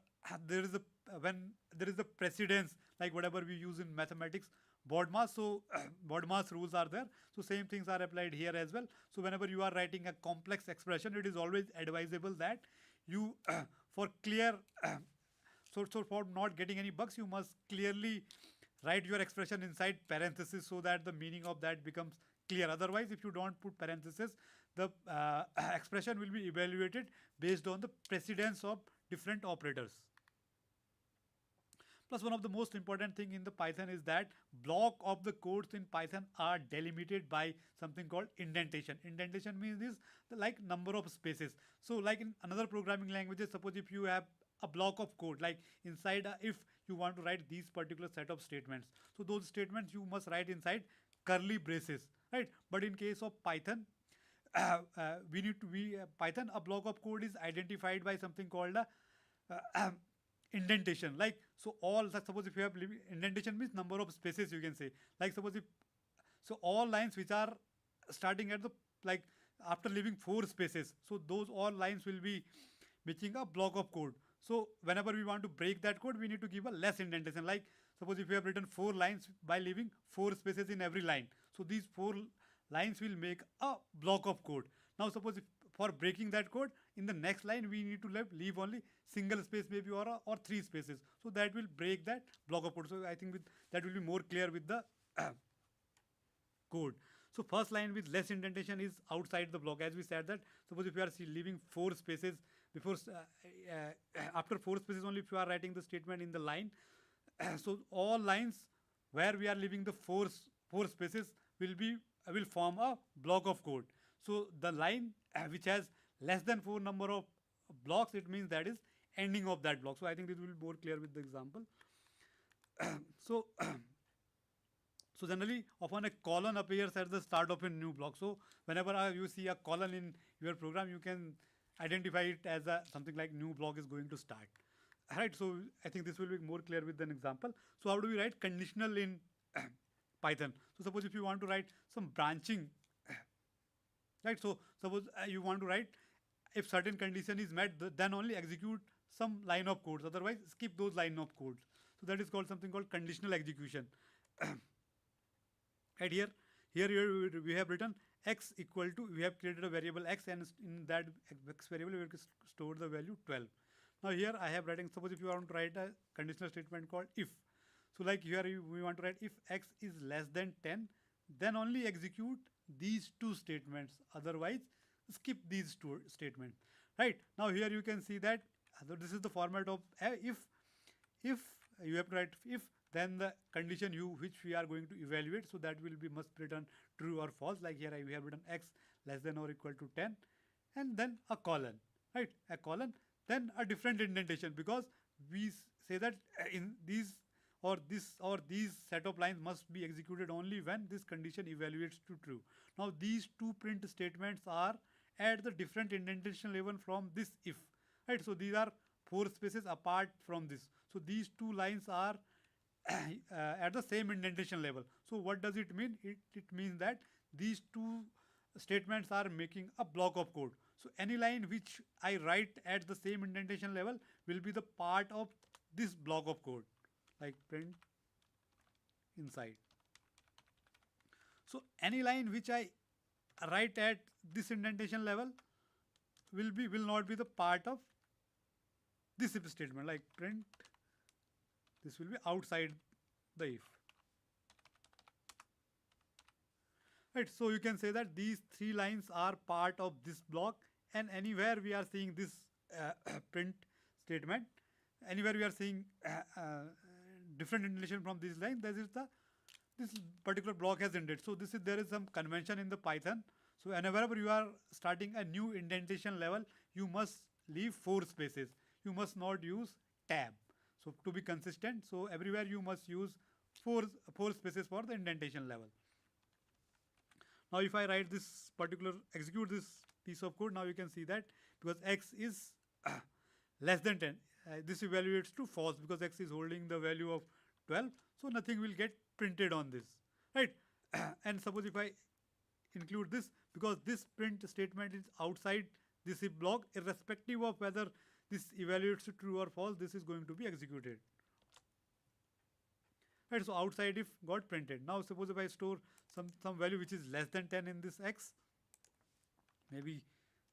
is a precedence, like whatever we use in mathematics, BODMAS. So BODMAS rules are there. So same things are applied here as well. So whenever you are writing a complex expression, it is always advisable that you for clear so for not getting any bugs, you must clearly write your expression inside parentheses so that the meaning of that becomes clear. Otherwise, if you don't put parentheses, the expression will be evaluated based on the precedence of different operators. Plus, one of the most important thing in the Python is that block of the codes in Python are delimited by something called indentation. Indentation means this like number of spaces. So like in another programming languages, suppose if you have a block of code, like inside if you want to write these particular set of statements, so those statements you must write inside curly braces, right? But in case of Python, Python, a block of code is identified by something called a indentation. Like so all, suppose if you have indentation means number of spaces, you can say. Like suppose if, so all lines which are starting at the like after leaving 4 spaces, so those all lines will be making a block of code. So whenever we want to break that code, we need to give a less indentation. Like suppose if we have written 4 lines by leaving 4 spaces in every line, so these 4 lines will make a block of code. Now suppose if for breaking that code, in the next line we need to leave only single space maybe, or 3 spaces, so that will break that block of code. So I think with that will be more clear with the code. So first line with less indentation is outside the block. As we said that suppose if you are leaving 4 spaces before after 4 spaces only, if you are writing the statement in the line, so all lines where we are leaving the four spaces will form a block of code. So the line which has less than 4 number of blocks, it means that is ending of that block. So I think this will be more clear with the example. so so generally often a colon appears at the start of a new block. So whenever you see a colon in your program, you can identify it as a something like new block is going to start. Right, so I think this will be more clear with an example. So how do we write conditional in Python? So suppose if you want to write some branching, right, so suppose you want to write if certain condition is met, then only execute some line of codes, otherwise skip those line of codes. So that is called something called conditional execution. And here we have written x equal to, we have created a variable x, and in that x variable we have stored the value 12. Now here I have writing, suppose if you want to write a conditional statement called if. So like here we want to write if x is less than 10, then only execute these 2 statements, otherwise skip these 2 statements. Right, now here you can see that this is the format of if you have to write if, then the condition which we are going to evaluate, so that will be must return true or false. Like here we have written x less than or equal to 10, and then a colon, right, a colon, then a different indentation, because we say that in these these set of lines must be executed only when this condition evaluates to true. Now these 2 print statements are at the different indentation level from this if, right, so these are 4 spaces apart from this, so these 2 lines are at the same indentation level. So what does it mean? It means that these 2 statements are making a block of code. So any line which I write at the same indentation level will be the part of this block of code, like print inside. So any line which I write at this indentation level will not be the part of this if statement, like print, this will be outside the if. Right, so you can say that these 3 lines are part of this block, and anywhere we are seeing this print statement, anywhere we are seeing different indentation from this line, this particular block has ended. So there is some convention in the Python. So whenever you are starting a new indentation level, you must leave 4 spaces. You must not use tab. So to be consistent, so everywhere you must use four spaces for the indentation level. Now if I write this particular, execute this piece of code, now you can see that because x is less than 10, this evaluates to false because x is holding the value of 12, so nothing will get printed on this, right? And suppose if I include this, because this print statement is outside this if block, irrespective of whether this evaluates to true or false, this is going to be executed. Right, so outside if got printed. Now suppose if I store some value which is less than 10 in this x, maybe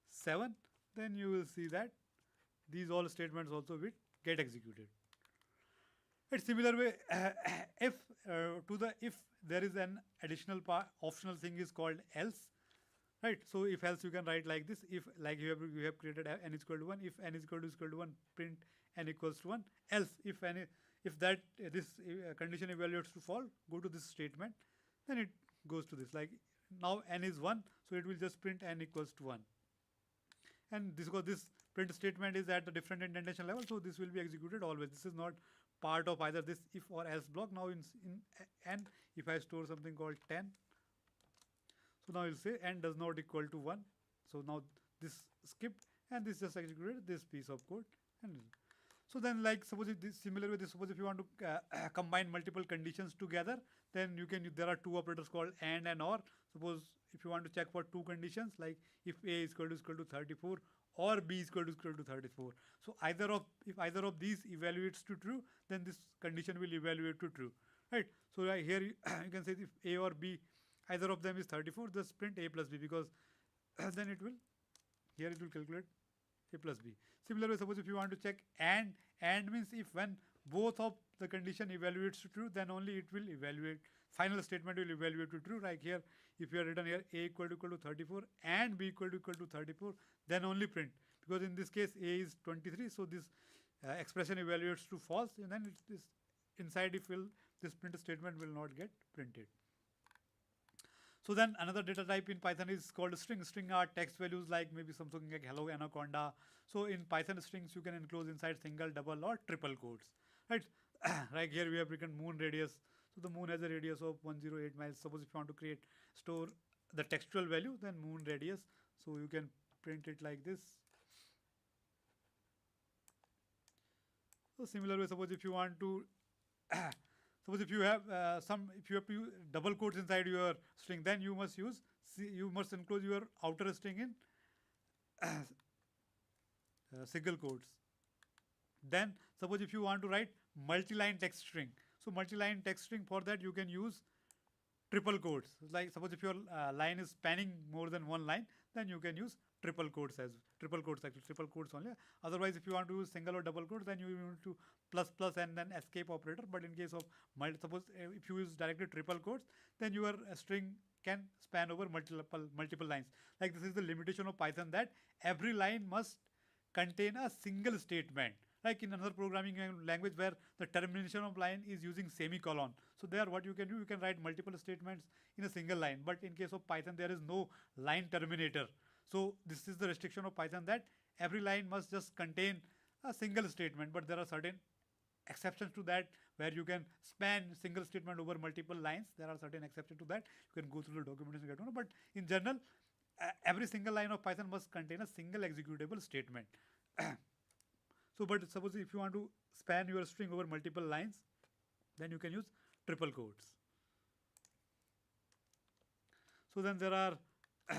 7, then you will see that these all statements also will get executed. In similar way, if there is an additional optional thing is called else. Right, so if else you can write like this, if like you have created n is equal to 1, if n is equal to 1, print n equals to 1, else if this condition evaluates to false, go to this statement, then it goes to this, like now n is 1, so it will just print n equals to 1. And this, because this print statement is at the different indentation level, so this will be executed always. This is not part of either this if or else block. Now in n, if I store something called 10, so now you'll say n does not equal to 1. So now this skipped and this just executed this piece of code. And so then, like suppose if this similar with this, suppose if you want to combine multiple conditions together, then you can, there are 2 operators called and or. Suppose if you want to check for two conditions, like if A is equal to 34 or B is equal to 34. So if either of these evaluates to true, then this condition will evaluate to true, right? So right here you can say if A or B, either of them is 34, just print A plus B, because then it will, here it will calculate A plus B. Similarly, suppose if you want to check and means if when both of the condition evaluates to true, then only it will evaluate, final statement will evaluate to true. Like here, if you are written here A equal to 34 and B equal to 34, then only print, because in this case A is 23, so this expression evaluates to false, and then it is inside, if will this print statement will not get printed. So then another data type in Python is called string. String are text values, like maybe something like hello Anaconda. So in Python strings, you can enclose inside single, double or triple quotes, right? Like here we have written moon radius. So the moon has a radius of 108 miles. Suppose if you want to store the textual value, then moon radius. So you can print it like this. So similar way, suppose if you want to suppose if you have if you have to use double quotes inside your string, then you must enclose your outer string in single quotes. Then suppose if you want to write multi-line text string, so multi-line text string, for that you can use triple quotes. Like suppose if your line is spanning more than one line, then you can use triple quotes only. Otherwise, if you want to use single or double quotes, then you need to plus and then escape operator. But in case of suppose if you use directly triple quotes, then your string can span over multiple lines. Like this is the limitation of Python, that every line must contain a single statement. Like in another programming language where the termination of line is using semicolon. So there what you can do, you can write multiple statements in a single line. But in case of Python, there is no line terminator. So this is the restriction of Python, that every line must just contain a single statement. But there are certain exceptions to that, where you can span single statement over multiple lines. There are certain exceptions to that. You can go through the documentation and get to know. But in general, every single line of Python must contain a single executable statement. So, but suppose if you want to span your string over multiple lines, then you can use triple quotes. So then there are so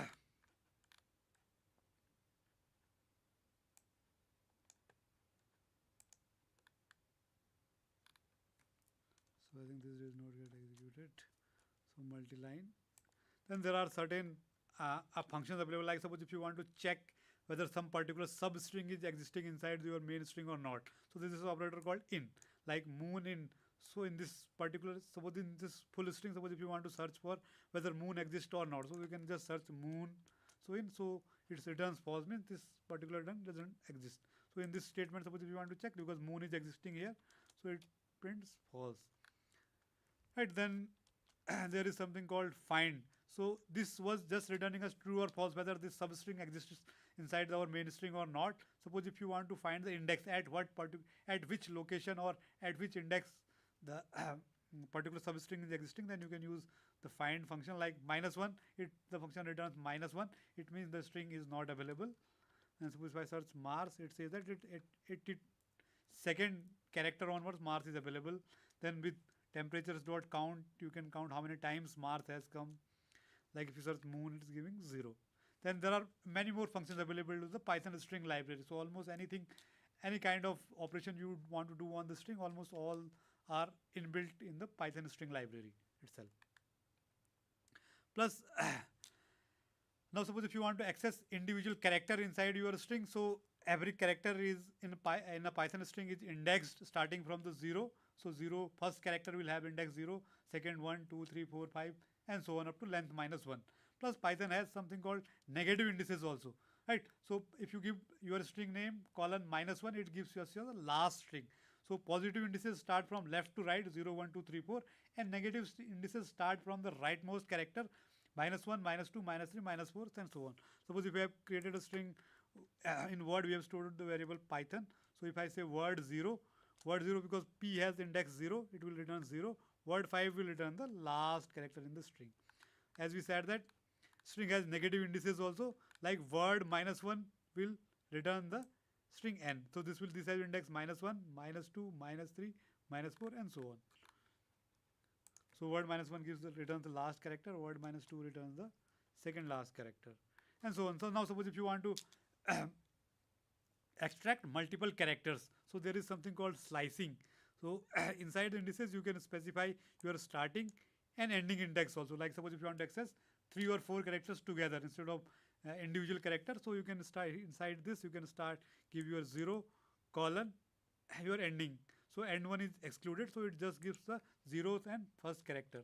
I think this is not yet executed. So multi-line. Then there are certain functions available. Like suppose if you want to check whether some particular substring is existing inside your main string or not. So this is an operator called in, like moon in. So in this particular, suppose in this full string, suppose if you want to search for whether moon exists or not, so you can just search moon. So it returns false, means this particular doesn't exist. So in this statement, suppose if you want to check, because moon is existing here, so it prints false. Right, then there is something called find. So this was just returning us true or false, whether this substring exists inside our main string or not. Suppose if you want to find the index at which location or at which index the particular substring is existing, then you can use the find function. Like -1, the function returns -1. It means the string is not available. And suppose if I search Mars, it says that it second character onwards Mars is available. Then with temperatures dot count, you can count how many times Mars has come. Like if you search moon, it's giving 0. Then there are many more functions available to the Python string library. So almost anything, any kind of operation you would want to do on the string, almost all are inbuilt in the Python string library itself. Plus, now suppose if you want to access individual character inside your string, so every character is in a Python string is indexed starting from the 0. So first character will have index 0, second 1, 2, 3, 4, 5, and so on up to length -1. Plus Python has something called negative indices also, right? So if you give your string name :-1, it gives you the last string. So positive indices start from left to right, 0, 1, 2, 3, 4, and negative indices start from the rightmost character, -1, -2, -3, -4, and so on. Suppose if we have created a string in Word, we have stored the variable Python. So if I say word 0, because P has index 0, it will return 0. Word 5 will return the last character in the string. As we said that string has negative indices also, like word -1 will return the string n. So this has index -1, -2, -3, -4, and so on. So word -1 returns the last character, word -2 returns the second last character, and so on. So now suppose if you want to extract multiple characters, so there is something called slicing. So inside the indices you can specify your starting and ending index also. Like suppose if you want to access 3 or 4 characters together instead of individual characters, so you can start inside this, you can start give your 0 colon your ending. So end one is excluded, so it just gives the zeroth and first character.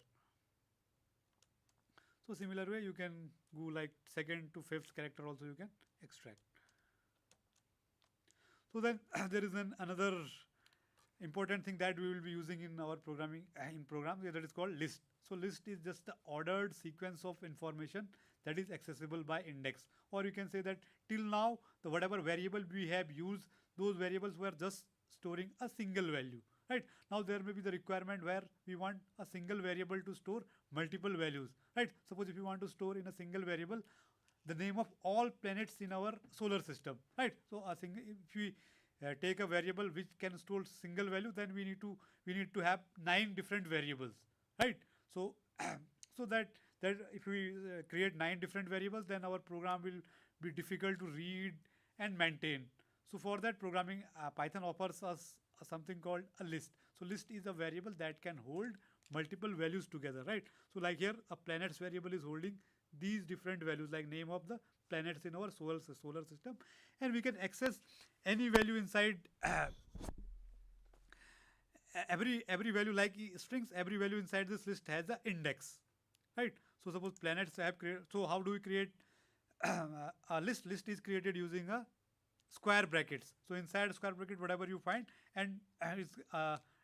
So similar way you can go like second to fifth character also you can extract. So then there is another important thing that we will be using in our programming in programs, that is called list. So list is just the ordered sequence of information that is accessible by index, or you can say that till now the whatever variable we have used, those variables were just storing a single value, right? Now there may be the requirement where we want a single variable to store multiple values, right? Suppose if you want to store in a single variable the name of all planets in our solar system, right? So a single, if we take a variable which can store single value, then we need to have 9 different variables, right? So so that if we create 9 different variables, then our program will be difficult to read and maintain. So for that, programming Python offers us something called a list. So list is a variable that can hold multiple values together, right? So like here a planets variable is holding these different values like name of the planets in our solar system, and we can access any value inside every value like strings. Every value inside this list has an index, right? So suppose planets have created. So how do we create a list? List is created using a square brackets. So inside square bracket whatever you find, and its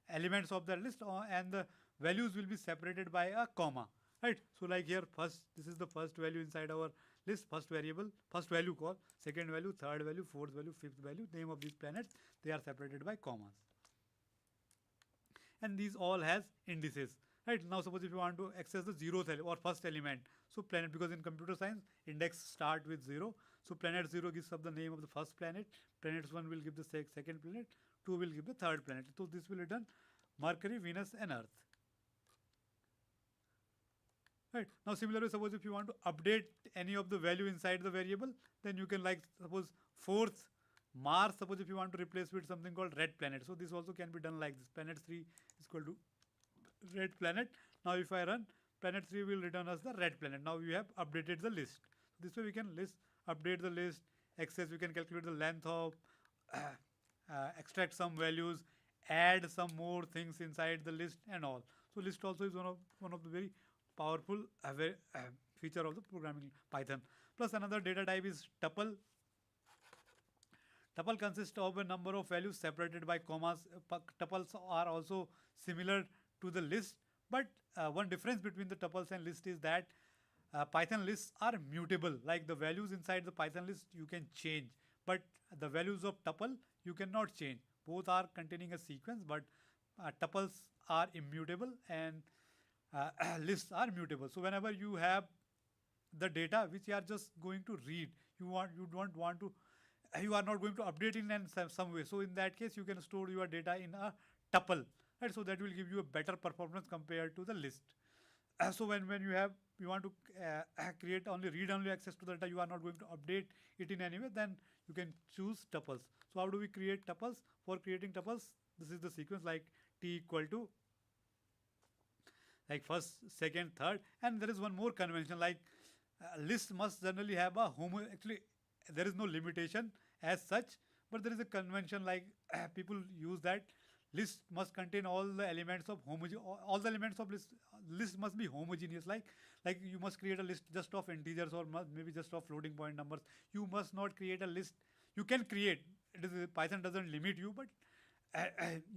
elements of the list, and the values will be separated by a comma, right? So like here first, this is the first value inside our list, first variable, first value call, second value, third value, fourth value, fifth value, name of these planets, they are separated by commas, and these all has indices, right? Now suppose if you want to access the zeroth or first element, so planet, because in computer science index start with 0, so planet 0 gives up the name of the first planet, planet 1 will give the second planet, 2 will give the third planet. So this will return Mercury, Venus and Earth, right? Now similarly, suppose if you want to update any of the value inside the variable, then you can, like suppose fourth Mars, suppose if you want to replace with something called red planet, so this also can be done like this, planet 3 is equal to red planet. Now if I run, planet 3 will return us the red planet. Now we have updated the list. This way we can update the list, access, we can calculate the length of extract some values, add some more things inside the list and all. So list also is one of the very powerful feature of the programming Python. Plus another data type is tuple. Tuple consists of a number of values separated by commas. Tuples are also similar to the list, but one difference between the tuples and list is that Python lists are mutable. Like the values inside the Python list you can change, but the values of tuple you cannot change. Both are containing a sequence, but tuples are immutable and lists are mutable. So whenever you have the data which you are just going to read, you don't want to, you are not going to update in some way. So in that case, you can store your data in a tuple, right? So that will give you a better performance compared to the list. So when you want to create only read-only access to the data, you are not going to update it in any way, then you can choose tuples. So how do we create tuples? For creating tuples, this is the sequence like t equal to like first, second, third, and there is one more convention like list must generally have a actually there is no limitation as such, but there is a convention like people use that list must contain all the elements of all the elements of list must be homogeneous. Like you must create a list just of integers or maybe just of floating point numbers. You must not create a list. You can create, Python doesn't limit you, but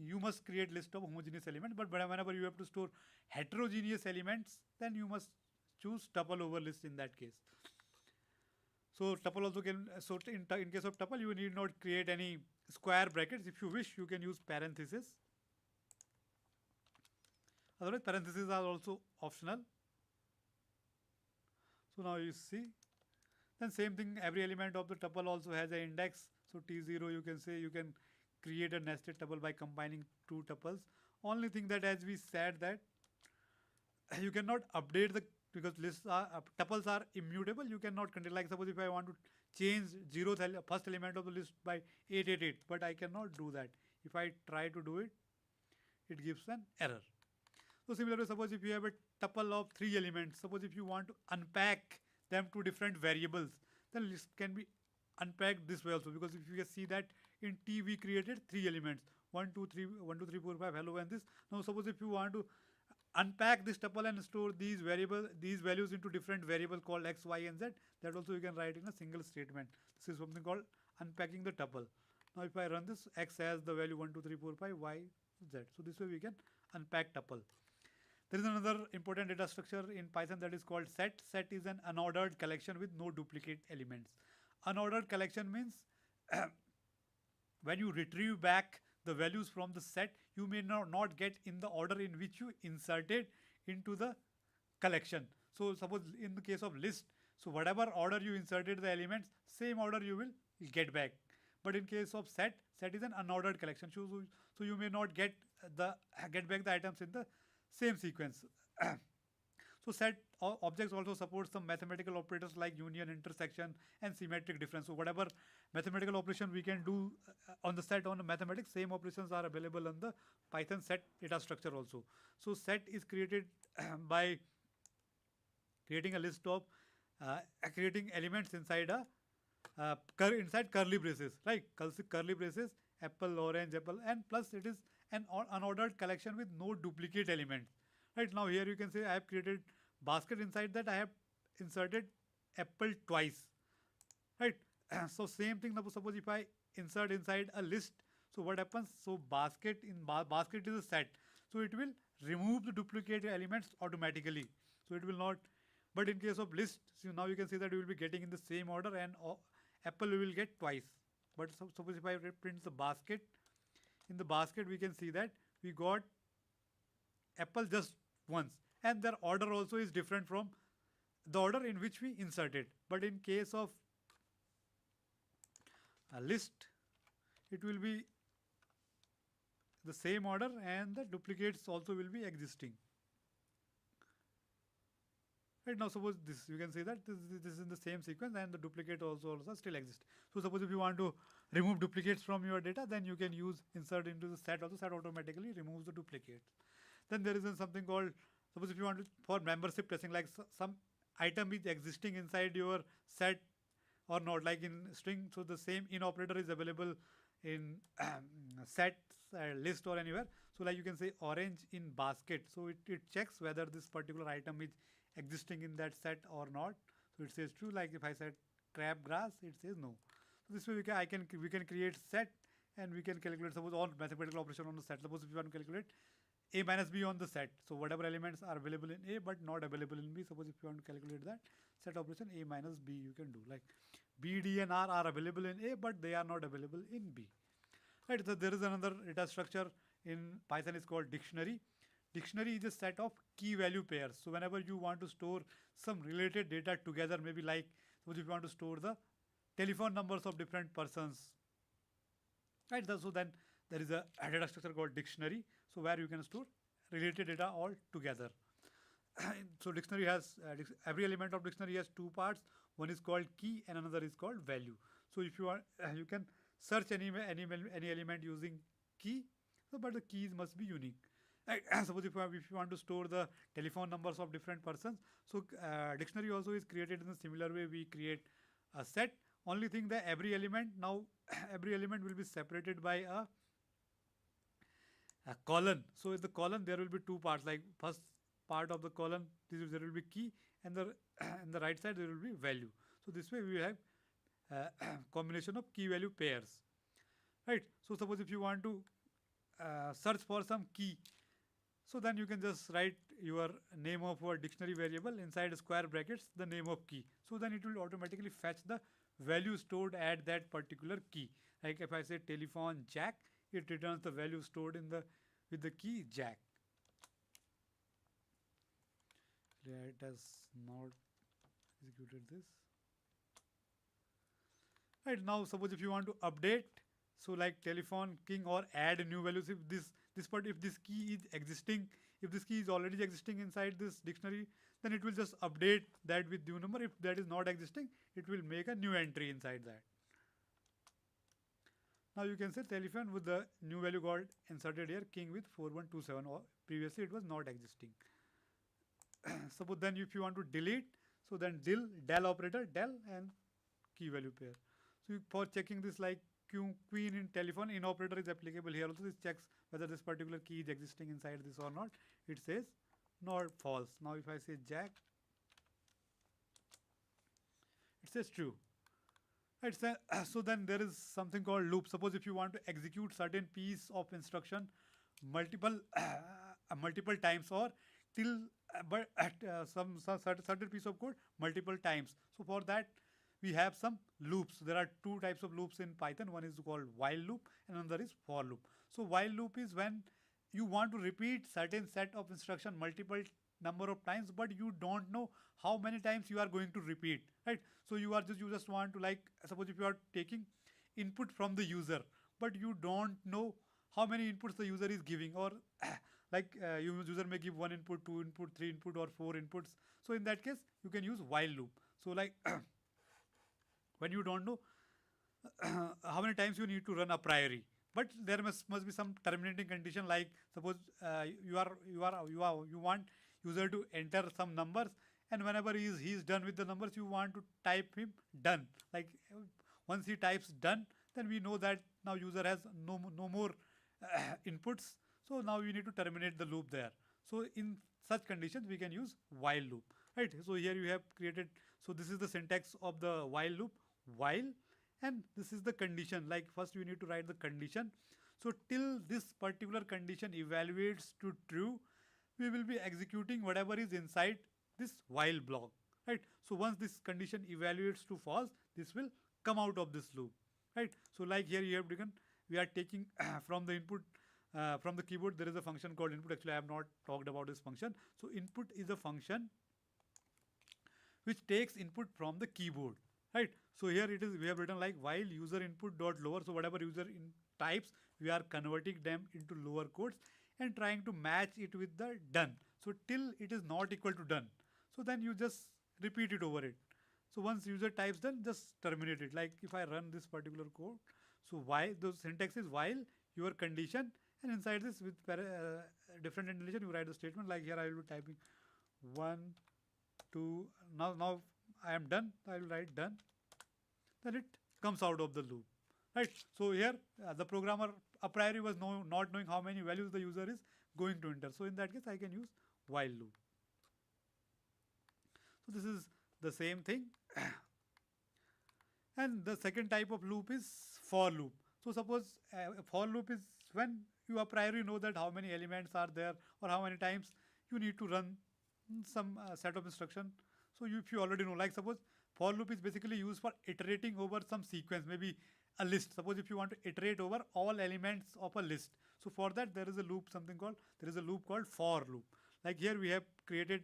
you must create list of homogeneous elements. But whenever you have to store heterogeneous elements, then you must choose tuple over list in that case. So tuple also can, so in case of tuple, you need not create any square brackets. If you wish, you can use parentheses. Otherwise, parentheses are also optional. So now you see, then same thing, every element of the tuple also has an index. So T0, you can say you can create a nested tuple by combining 2 tuples. Only thing that, as we said, that you cannot update the because lists are tuples are immutable. You cannot control. Like suppose if I want to change first element of the list by 888, but I cannot do that. If I try to do it, it gives an error. So similarly, suppose if you have a tuple of 3 elements, suppose if you want to unpack them to different variables, then list can be unpacked this way also, because if you can see that in T we created 3 elements, 1 2 3 1 2 3 4 5 hello and this. Now suppose if you want to unpack this tuple and store these values into different variable called x, y and z, that also you can write in a single statement. This is something called unpacking the tuple. Now if I run this, x has the value 1 2 3 4 5, y z. So this way we can unpack tuple. There is another important data structure in Python that is called set. Set is an unordered collection with no duplicate elements. Unordered collection means when you retrieve back the values from the set, you may not get in the order in which you inserted into the collection. So suppose in the case of list, so whatever order you inserted the elements, same order you will get back. But in case of set is an unordered collection. So you may not get back the items in the same sequence. So set objects also support some mathematical operators like union, intersection and symmetric difference. So whatever mathematical operation we can do on the set on the mathematics, same operations are available on the Python set data structure also. So set is created by creating a list of creating elements inside inside curly braces, right? Curly braces, apple, orange, apple, and plus it is an unordered collection with no duplicate elements. Right now here you can say I have created basket, inside that I have inserted apple twice. Right. So same thing, suppose if I insert inside a list, so what happens? So basket basket is a set. So it will remove the duplicate elements automatically. So it will not. But in case of list, so now you can see that you will be getting in the same order, and apple we will get twice. But suppose if I print the basket, in the basket we can see that we got apple just once, and their order also is different from the order in which we inserted. But in case of a list, it will be the same order and the duplicates also will be existing. Right now suppose this, you can see that this is in the same sequence and the duplicate also still exists. So suppose if you want to remove duplicates from your data, then you can use insert into the set also. Set automatically removes the duplicates. Then there is something called, suppose if you want to, for membership testing, like some item is existing inside your set or not, like in string. So the same in operator is available in set, list or anywhere. So like you can say orange in basket. So it checks whether this particular item is existing in that set or not. So it says true. Like if I said crabgrass, it says no. So this way we can create set, and we can calculate suppose all mathematical operation on the set. Suppose if you want to calculate a minus b on the set, so whatever elements are available in A but not available in B, suppose if you want to calculate that set operation A minus B, you can do like B, D and R are available in A but they are not available in B. Right, so there is another data structure in Python is called dictionary. Dictionary is a set of key value pairs. So whenever you want to store some related data together, maybe like suppose if you want to store the telephone numbers of different persons, right? So then there is a data structure called dictionary. So where you can store related data all together. So dictionary has every element of dictionary has two parts. One is called key and another is called value. So if you are you can search any element using key, so but the keys must be unique. Suppose if you want to store the telephone numbers of different persons, so dictionary also is created in a similar way. We create a set. Only thing that every element every element will be separated by a colon. So in the colon there will be two parts. Like first part of the colon, there will be key, and the right side there will be value. So this way we have combination of key value pairs. Right. So suppose if you want to search for some key, so then you can just write your name of a dictionary variable inside square brackets, the name of key. So then it will automatically fetch the value stored at that particular key. Like if I say telephone jack, it returns the value stored in the with the key jack. Let us not executed this. Right, now suppose if you want to update, so like telephone king or add new values, if this key is existing If this key is already existing inside this dictionary, then it will just update that with new number. If that is not existing, it will make a new entry inside that. Now you can say telephone with the new value called inserted here, king with 4127, or previously it was not existing. Suppose then if you want to delete, so then del operator, del and key value pair. So for checking this, like queen in telephone, in operator is applicable here also. This checks whether this particular key is existing inside this or not. It says not false. Now if I say jack, it says true. Right, so then there is something called loop. Suppose if you want to execute certain piece of instruction multiple multiple times, or till but at some certain piece of code multiple times. So for that we have some loops. There are two types of loops in Python. One is called while loop and another is for loop. So while loop is when you want to repeat certain set of instruction multiple number of times, but you don't know how many times you are going to repeat, right? So you just want to, like, suppose if you are taking input from the user, but you don't know how many inputs the user is giving, or user may give 1 input, 2 input, 3 input, or 4 inputs. So in that case you can use while loop. So like when you don't know how many times you need to run a priori, but there must be some terminating condition. Like suppose you want user to enter some numbers, and whenever he's done with the numbers, you want to type him done. Like once he types done, then we know that now user has no more inputs. So now we need to terminate the loop there. So in such conditions we can use while loop, right? So here you have created, so this is the syntax of the while loop, while, and this is the condition. Like first you need to write the condition. So till this particular condition evaluates to true, we will be executing whatever is inside this while block, right? So once this condition evaluates to false, this will come out of this loop, right? So like here you have taken, we are taking from the input, from the keyboard, there is a function called input. Actually I have not talked about this function. So input is a function which takes input from the keyboard, right? So here it is, we have written like while user input dot lower. So whatever user types, we are converting them into lower codes and trying to match it with the done. So till it is not equal to done, so then you just repeat it over it. So once user types done, just terminate it. Like if I run this particular code, so while, the syntax is while your condition, and inside this with different indentation you write the statement. Like here I will be typing 1, 2. Now I am done. I will write done. Then it comes out of the loop, right? So here the programmer a priori was not knowing how many values the user is going to enter. So in that case I can use while loop. So this is the same thing. And the second type of loop is for loop. So suppose for loop is when you a priori know that how many elements are there, or how many times you need to run some set of instruction. So if you already know, like suppose for loop is basically used for iterating over some sequence, maybe a list. Suppose if you want to iterate over all elements of a list, so for that there is a loop, there is a loop called for loop. Like here we have created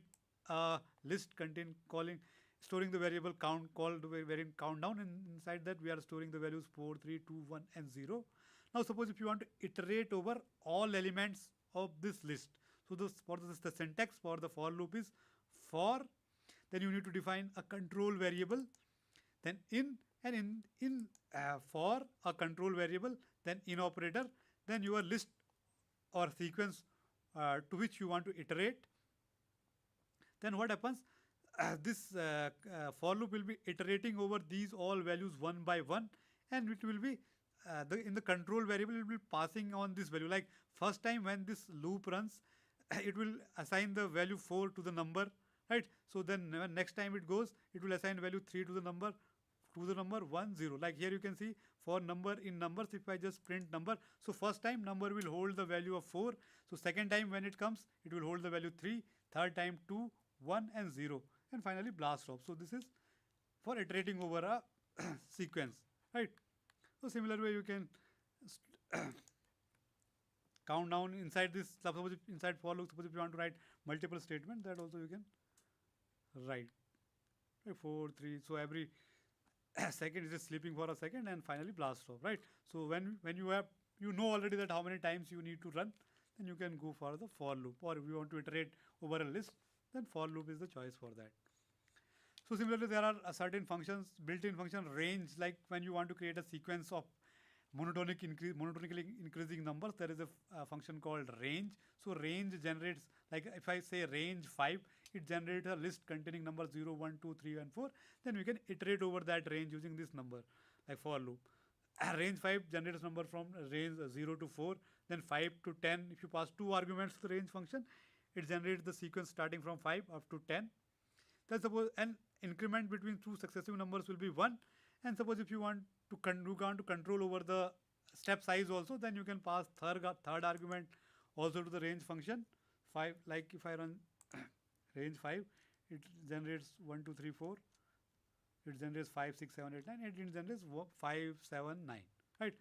a list storing the variable count called variable countdown, and inside that we are storing the values 4, 3, 2, 1 and 0. Now suppose if you want to iterate over all elements of this list, so the syntax for the for loop is for, then you need to define a control variable, then in for a control variable, then in operator, then your list or sequence to which you want to iterate. Then what happens? This for loop will be iterating over these all values one by one, and it will be in the control variable it will be passing on this value. Like first time when this loop runs, it will assign the value 4 to the number, right? So then when next time it goes, it will assign value 3 to the number 1, 0. Like here you can see for number in numbers, if I just print number, so first time number will hold the value of 4. So second time when it comes, it will hold the value 3. Third time 2, 1 and 0. And finally blast off. So this is for iterating over a sequence, right? So similar way you can count down inside this. Suppose inside for loop, suppose if you want to write multiple statement, that also you can write. 4, 3. So every second is just sleeping for a second, and finally blast off, right? So when you know already that how many times you need to run, then you can go for the for loop. Or if you want to iterate over a list, then for loop is the choice for that. So similarly, there are certain functions, built-in function range, like when you want to create a sequence of monotonically increasing numbers, there is a function called range. So range generates, like if I say range 5, it generates a list containing numbers 0, 1, 2, 3, and 4. Then we can iterate over that range using this number, like for loop. Range 5 generates number from range 0 to 4, then 5 to 10. If you pass two arguments to the range function, it generates the sequence starting from 5 up to 10. Then suppose an increment between two successive numbers will be 1. And suppose if you want to control over the step size also, then you can pass third argument also to the range function 5. Like if I run range 5, it generates 1, 2, 3, 4. It generates 5, 6, 7, 8, 9. It generates 5, 7, 9. Right.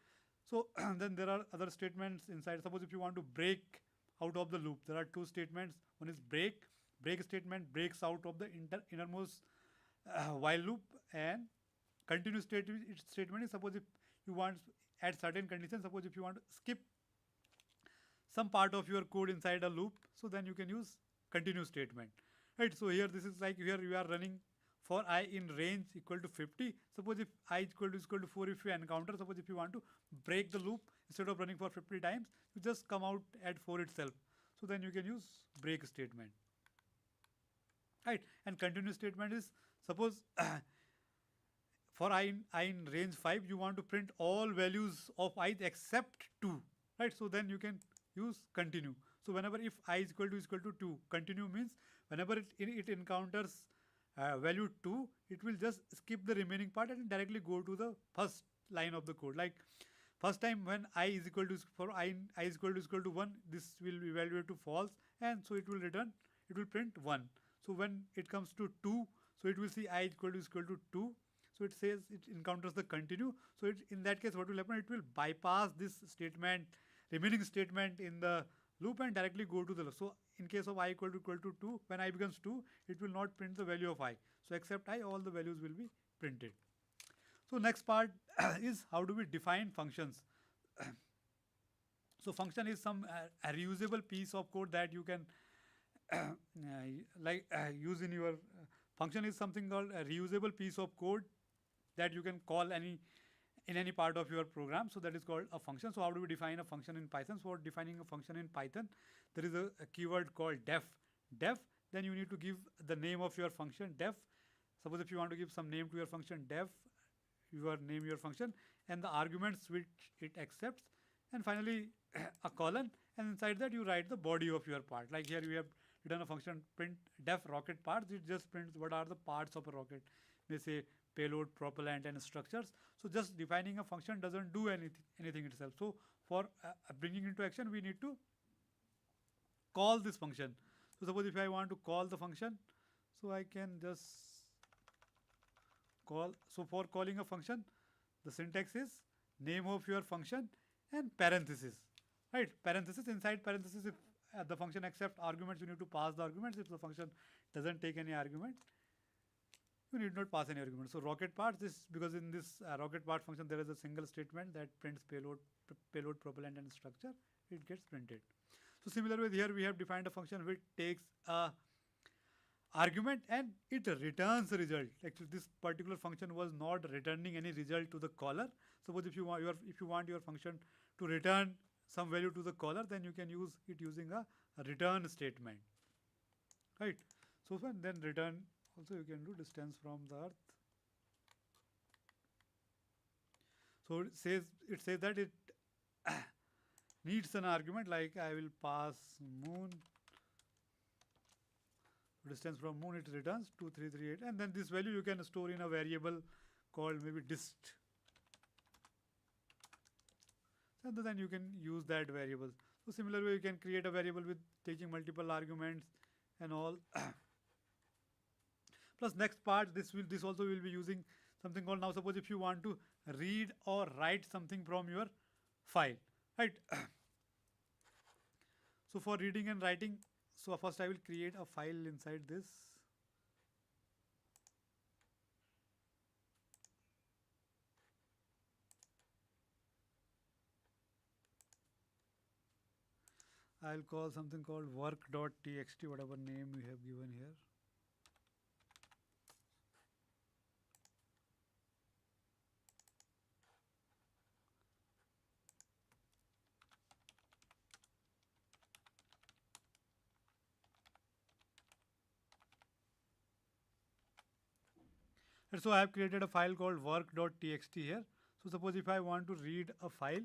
So then there are other statements inside. Suppose if you want to break out of the loop, there are two statements. One is break. Break statement breaks out of the innermost while loop, and continuous statement is, suppose if you want at certain conditions, suppose if you want to skip some part of your code inside a loop, so then you can use continuous statement. Right. So here this is like here you are running for I in range equal to 50. Suppose if I equal to 4, if you encounter, suppose if you want to break the loop, instead of running for 50 times, you just come out at 4 itself. So then you can use break statement. Right. And continuous statement is, suppose for I in range 5, you want to print all values of I except 2. Right. So then you can use continue. So whenever if I is equal to 2, continue means whenever it encounters value 2, it will just skip the remaining part and directly go to the first line of the code. Like first time when I is equal to, for I is equal to 1, this will evaluate to false, and so it will print 1. So when it comes to 2, so it will see I is equal to 2. So it says it encounters the continue. So in that case, what will happen? It will bypass this statement, remaining statement in the loop, and directly go to the loop. So in case of I equal to 2, when I becomes 2, it will not print the value of I. So except I, all the values will be printed. So next part is how do we define functions. So function is some a reusable piece of code that you can use in your function is something called a reusable piece of code that you can call in any part of your program. So that is called a function. So how do we define a function in Python? So for defining a function in Python, there is a keyword called def. Then you need to give the name of your function, def. Suppose if you want to give some name to your function, def, name your function, and the arguments which it accepts, and finally a colon, and inside that you write the body of your part. Like here you have written a function print def rocket parts. It just prints what are the parts of a rocket. They say payload, propellant, and structures. So just defining a function doesn't do anything itself. So for bringing into action, we need to call this function. So suppose if I want to call the function, so I can just call. So for calling a function, the syntax is name of your function and parenthesis. Right, parenthesis. Inside parenthesis, if the function accepts arguments, you need to pass the arguments. If the function doesn't take any argument, you need not pass any argument. So rocket parts, this because in this rocket part function there is a single statement that prints payload, propellant, and structure. It gets printed. So similarly here we have defined a function which takes a argument and it returns a result. Actually, this particular function was not returning any result to the caller. Suppose if you want your function to return some value to the caller, then you can use it using a return statement. Right. So then return. Also you can do distance from the earth. So it says that it needs an argument, like I will pass moon. Distance from moon, it returns 2338, and then this value you can store in a variable called maybe dist. And then you can use that variable. So similarly you can create a variable with taking multiple arguments and all. Plus next part, this also will be using something called, now suppose if you want to read or write something from your file, right? So for reading and writing, so first I will create a file inside this. I'll call something called work.txt, whatever name we have given here. And so I have created a file called work.txt here. So suppose if I want to read a file,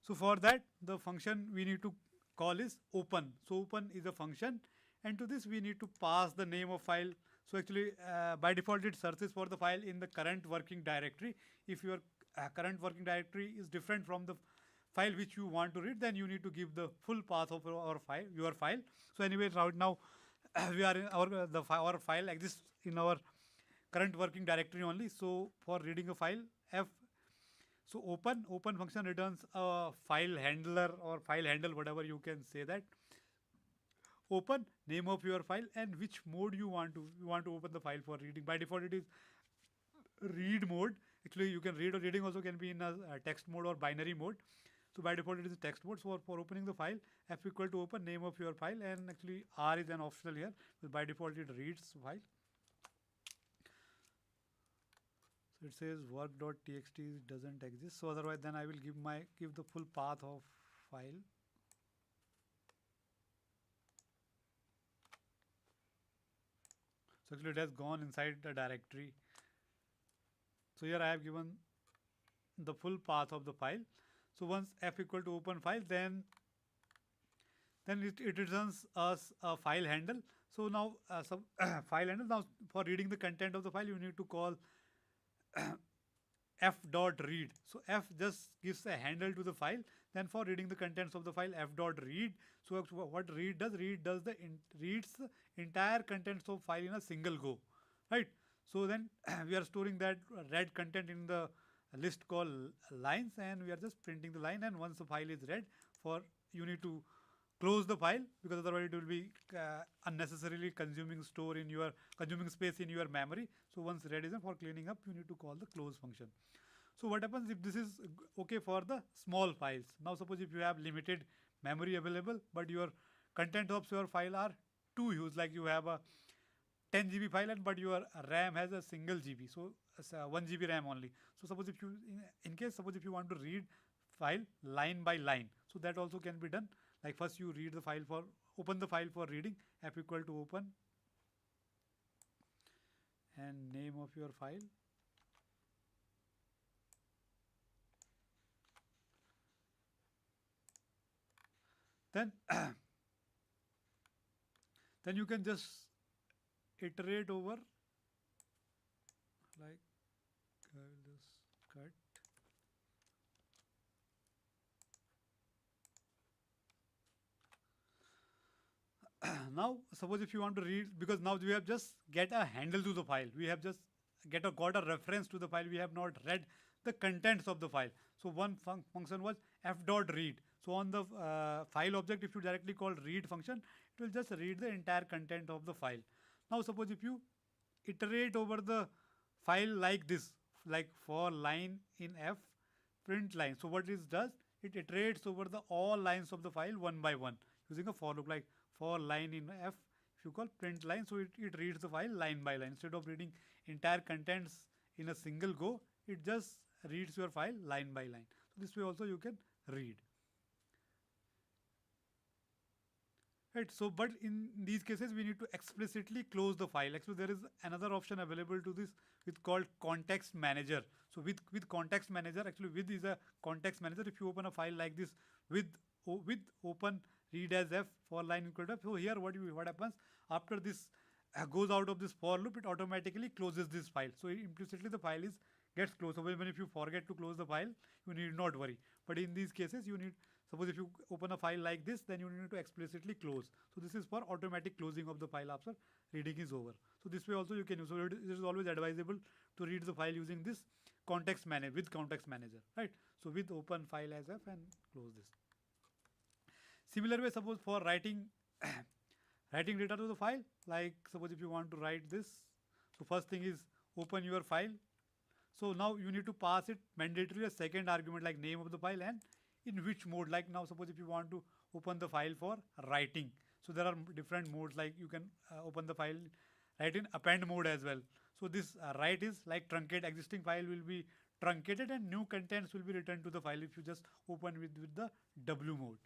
so for that the function we need to call is open. So open is a function, and to this we need to pass the name of file. So actually by default it searches for the file in the current working directory. If your current working directory is different from the file which you want to read, then you need to give the full path of our file, your file. So anyway, right now we are in our file exists in our current working directory only. So for reading a file, f so open function returns a file handler or file handle, whatever you can say that. Open name of your file and which mode you want to open the file for reading. By default it is read mode. Actually you can read, or reading also can be in a text mode or binary mode. So by default it is a text mode. So for opening the file, f equal to open name of your file, and actually r is an optional here. So by default it reads file. So it says work.txt doesn't exist. So otherwise then I will give the full path of file. So actually it has gone inside the directory. So here I have given the full path of the file. So once f equal to open file, then it returns us a file handle. So now some file handle. Now for reading the content of the file, you need to call f dot read. So f just gives a handle to the file. Then for reading the contents of the file, f dot read. So what read does reads the entire contents of file in a single go, right? So then we are storing that read content in the list called lines, and we are just printing the line. And once the file is read, you need to close the file, because otherwise it will be unnecessarily consuming space in your memory. So once read is done, for cleaning up you need to call the close function. So what happens if this is okay for the small files? Now suppose if you have limited memory available, but your content of your file are too huge, like you have a 10 GB file, but your RAM has a single GB, so 1 GB RAM only. So suppose if you suppose if you want to read file line by line, so that also can be done. Like first you open the file for reading, f equal to open and name of your file. Then then you can just iterate over, like I will just cut. Now suppose if you want to read, because now we have just get a handle to the file, we have just got a reference to the file, we have not read the contents of the file. So one function was f dot read. So on the file object, if you directly call read function, it will just read the entire content of the file. Now suppose if you iterate over the file like this, like for line in f print line. So what it does, it iterates over the all lines of the file one by one using a for loop, like for line in f, if you call print line, so it reads the file line by line. Instead of reading entire contents in a single go, it just reads your file line by line. So this way also you can read. Right, so but in these cases we need to explicitly close the file. Actually there is another option available to this, with called context manager. So with context manager, actually with is a context manager. If you open a file like this with open read as f for line equal to f, so here what happens after this goes out of this for loop, it automatically closes this file. So implicitly the file gets closed. So even if you forget to close the file, you need not worry. But in these cases you need, suppose if you open a file like this, then you need to explicitly close. So this is for automatic closing of the file after reading is over. So this way also you can use. So it is always advisable to read the file using this context manager, right? So with open file as f and close this. Similar way, suppose for writing writing data to the file, like suppose if you want to write this, so first thing is open your file. So now you need to pass it mandatorily a second argument, like name of the file and in which mode. Like now suppose if you want to open the file for writing. So there are different modes, like you can open the file, write in append mode as well. So this write is like truncate, existing file will be truncated and new contents will be returned to the file if you just open with the W mode.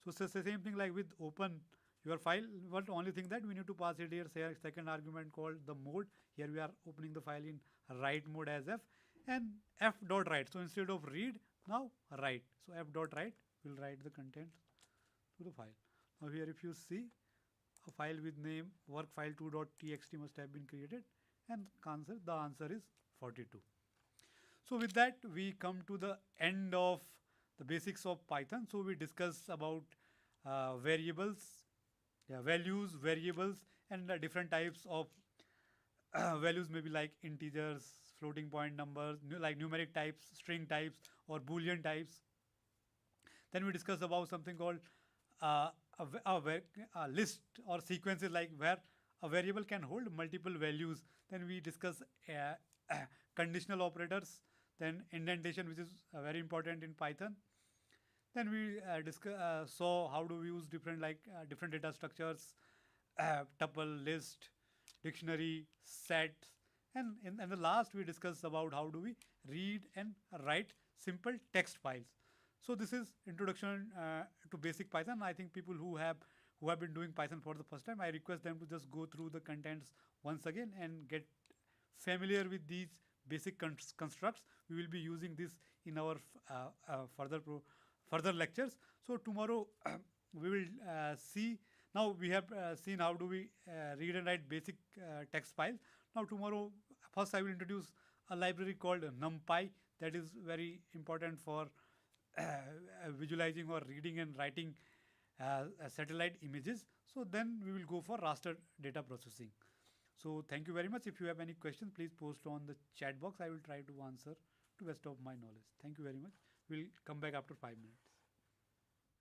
So it's the same thing like with open your file, but only thing that we need to pass it here, say a second argument called the mode. Here we are opening the file in write mode as F, and F dot write. So instead of read, now write. So F dot write will write the content to the file. Now here if you see, a file with name workfile2.txt must have been created, and the answer is 42. So with that we come to the end of the basics of Python. So we discuss about variables, values, variables, and different types of values, maybe like integers, floating point numbers, like numeric types, string types, or boolean types. Then we discuss about something called a list or sequences, like where a variable can hold multiple values. Then we discuss conditional operators, then indentation, which is very important in Python. Then we saw how do we use different different data structures, tuple, list, dictionary, sets, and in the last we discussed about how do we read and write simple text files. So this is introduction to basic Python. I think people who have been doing Python for the first time, I request them to just go through the contents once again and get familiar with these basic constructs. We will be using this in our further lectures. So tomorrow we will see. Now we have seen how do we read and write basic text files. Now tomorrow, first I will introduce a library called NumPy that is very important for visualizing or reading and writing satellite images. So then we will go for raster data processing. So thank you very much. If you have any questions, please post on the chat box. I will try to answer to best of my knowledge. Thank you very much. We'll come back after 5 minutes.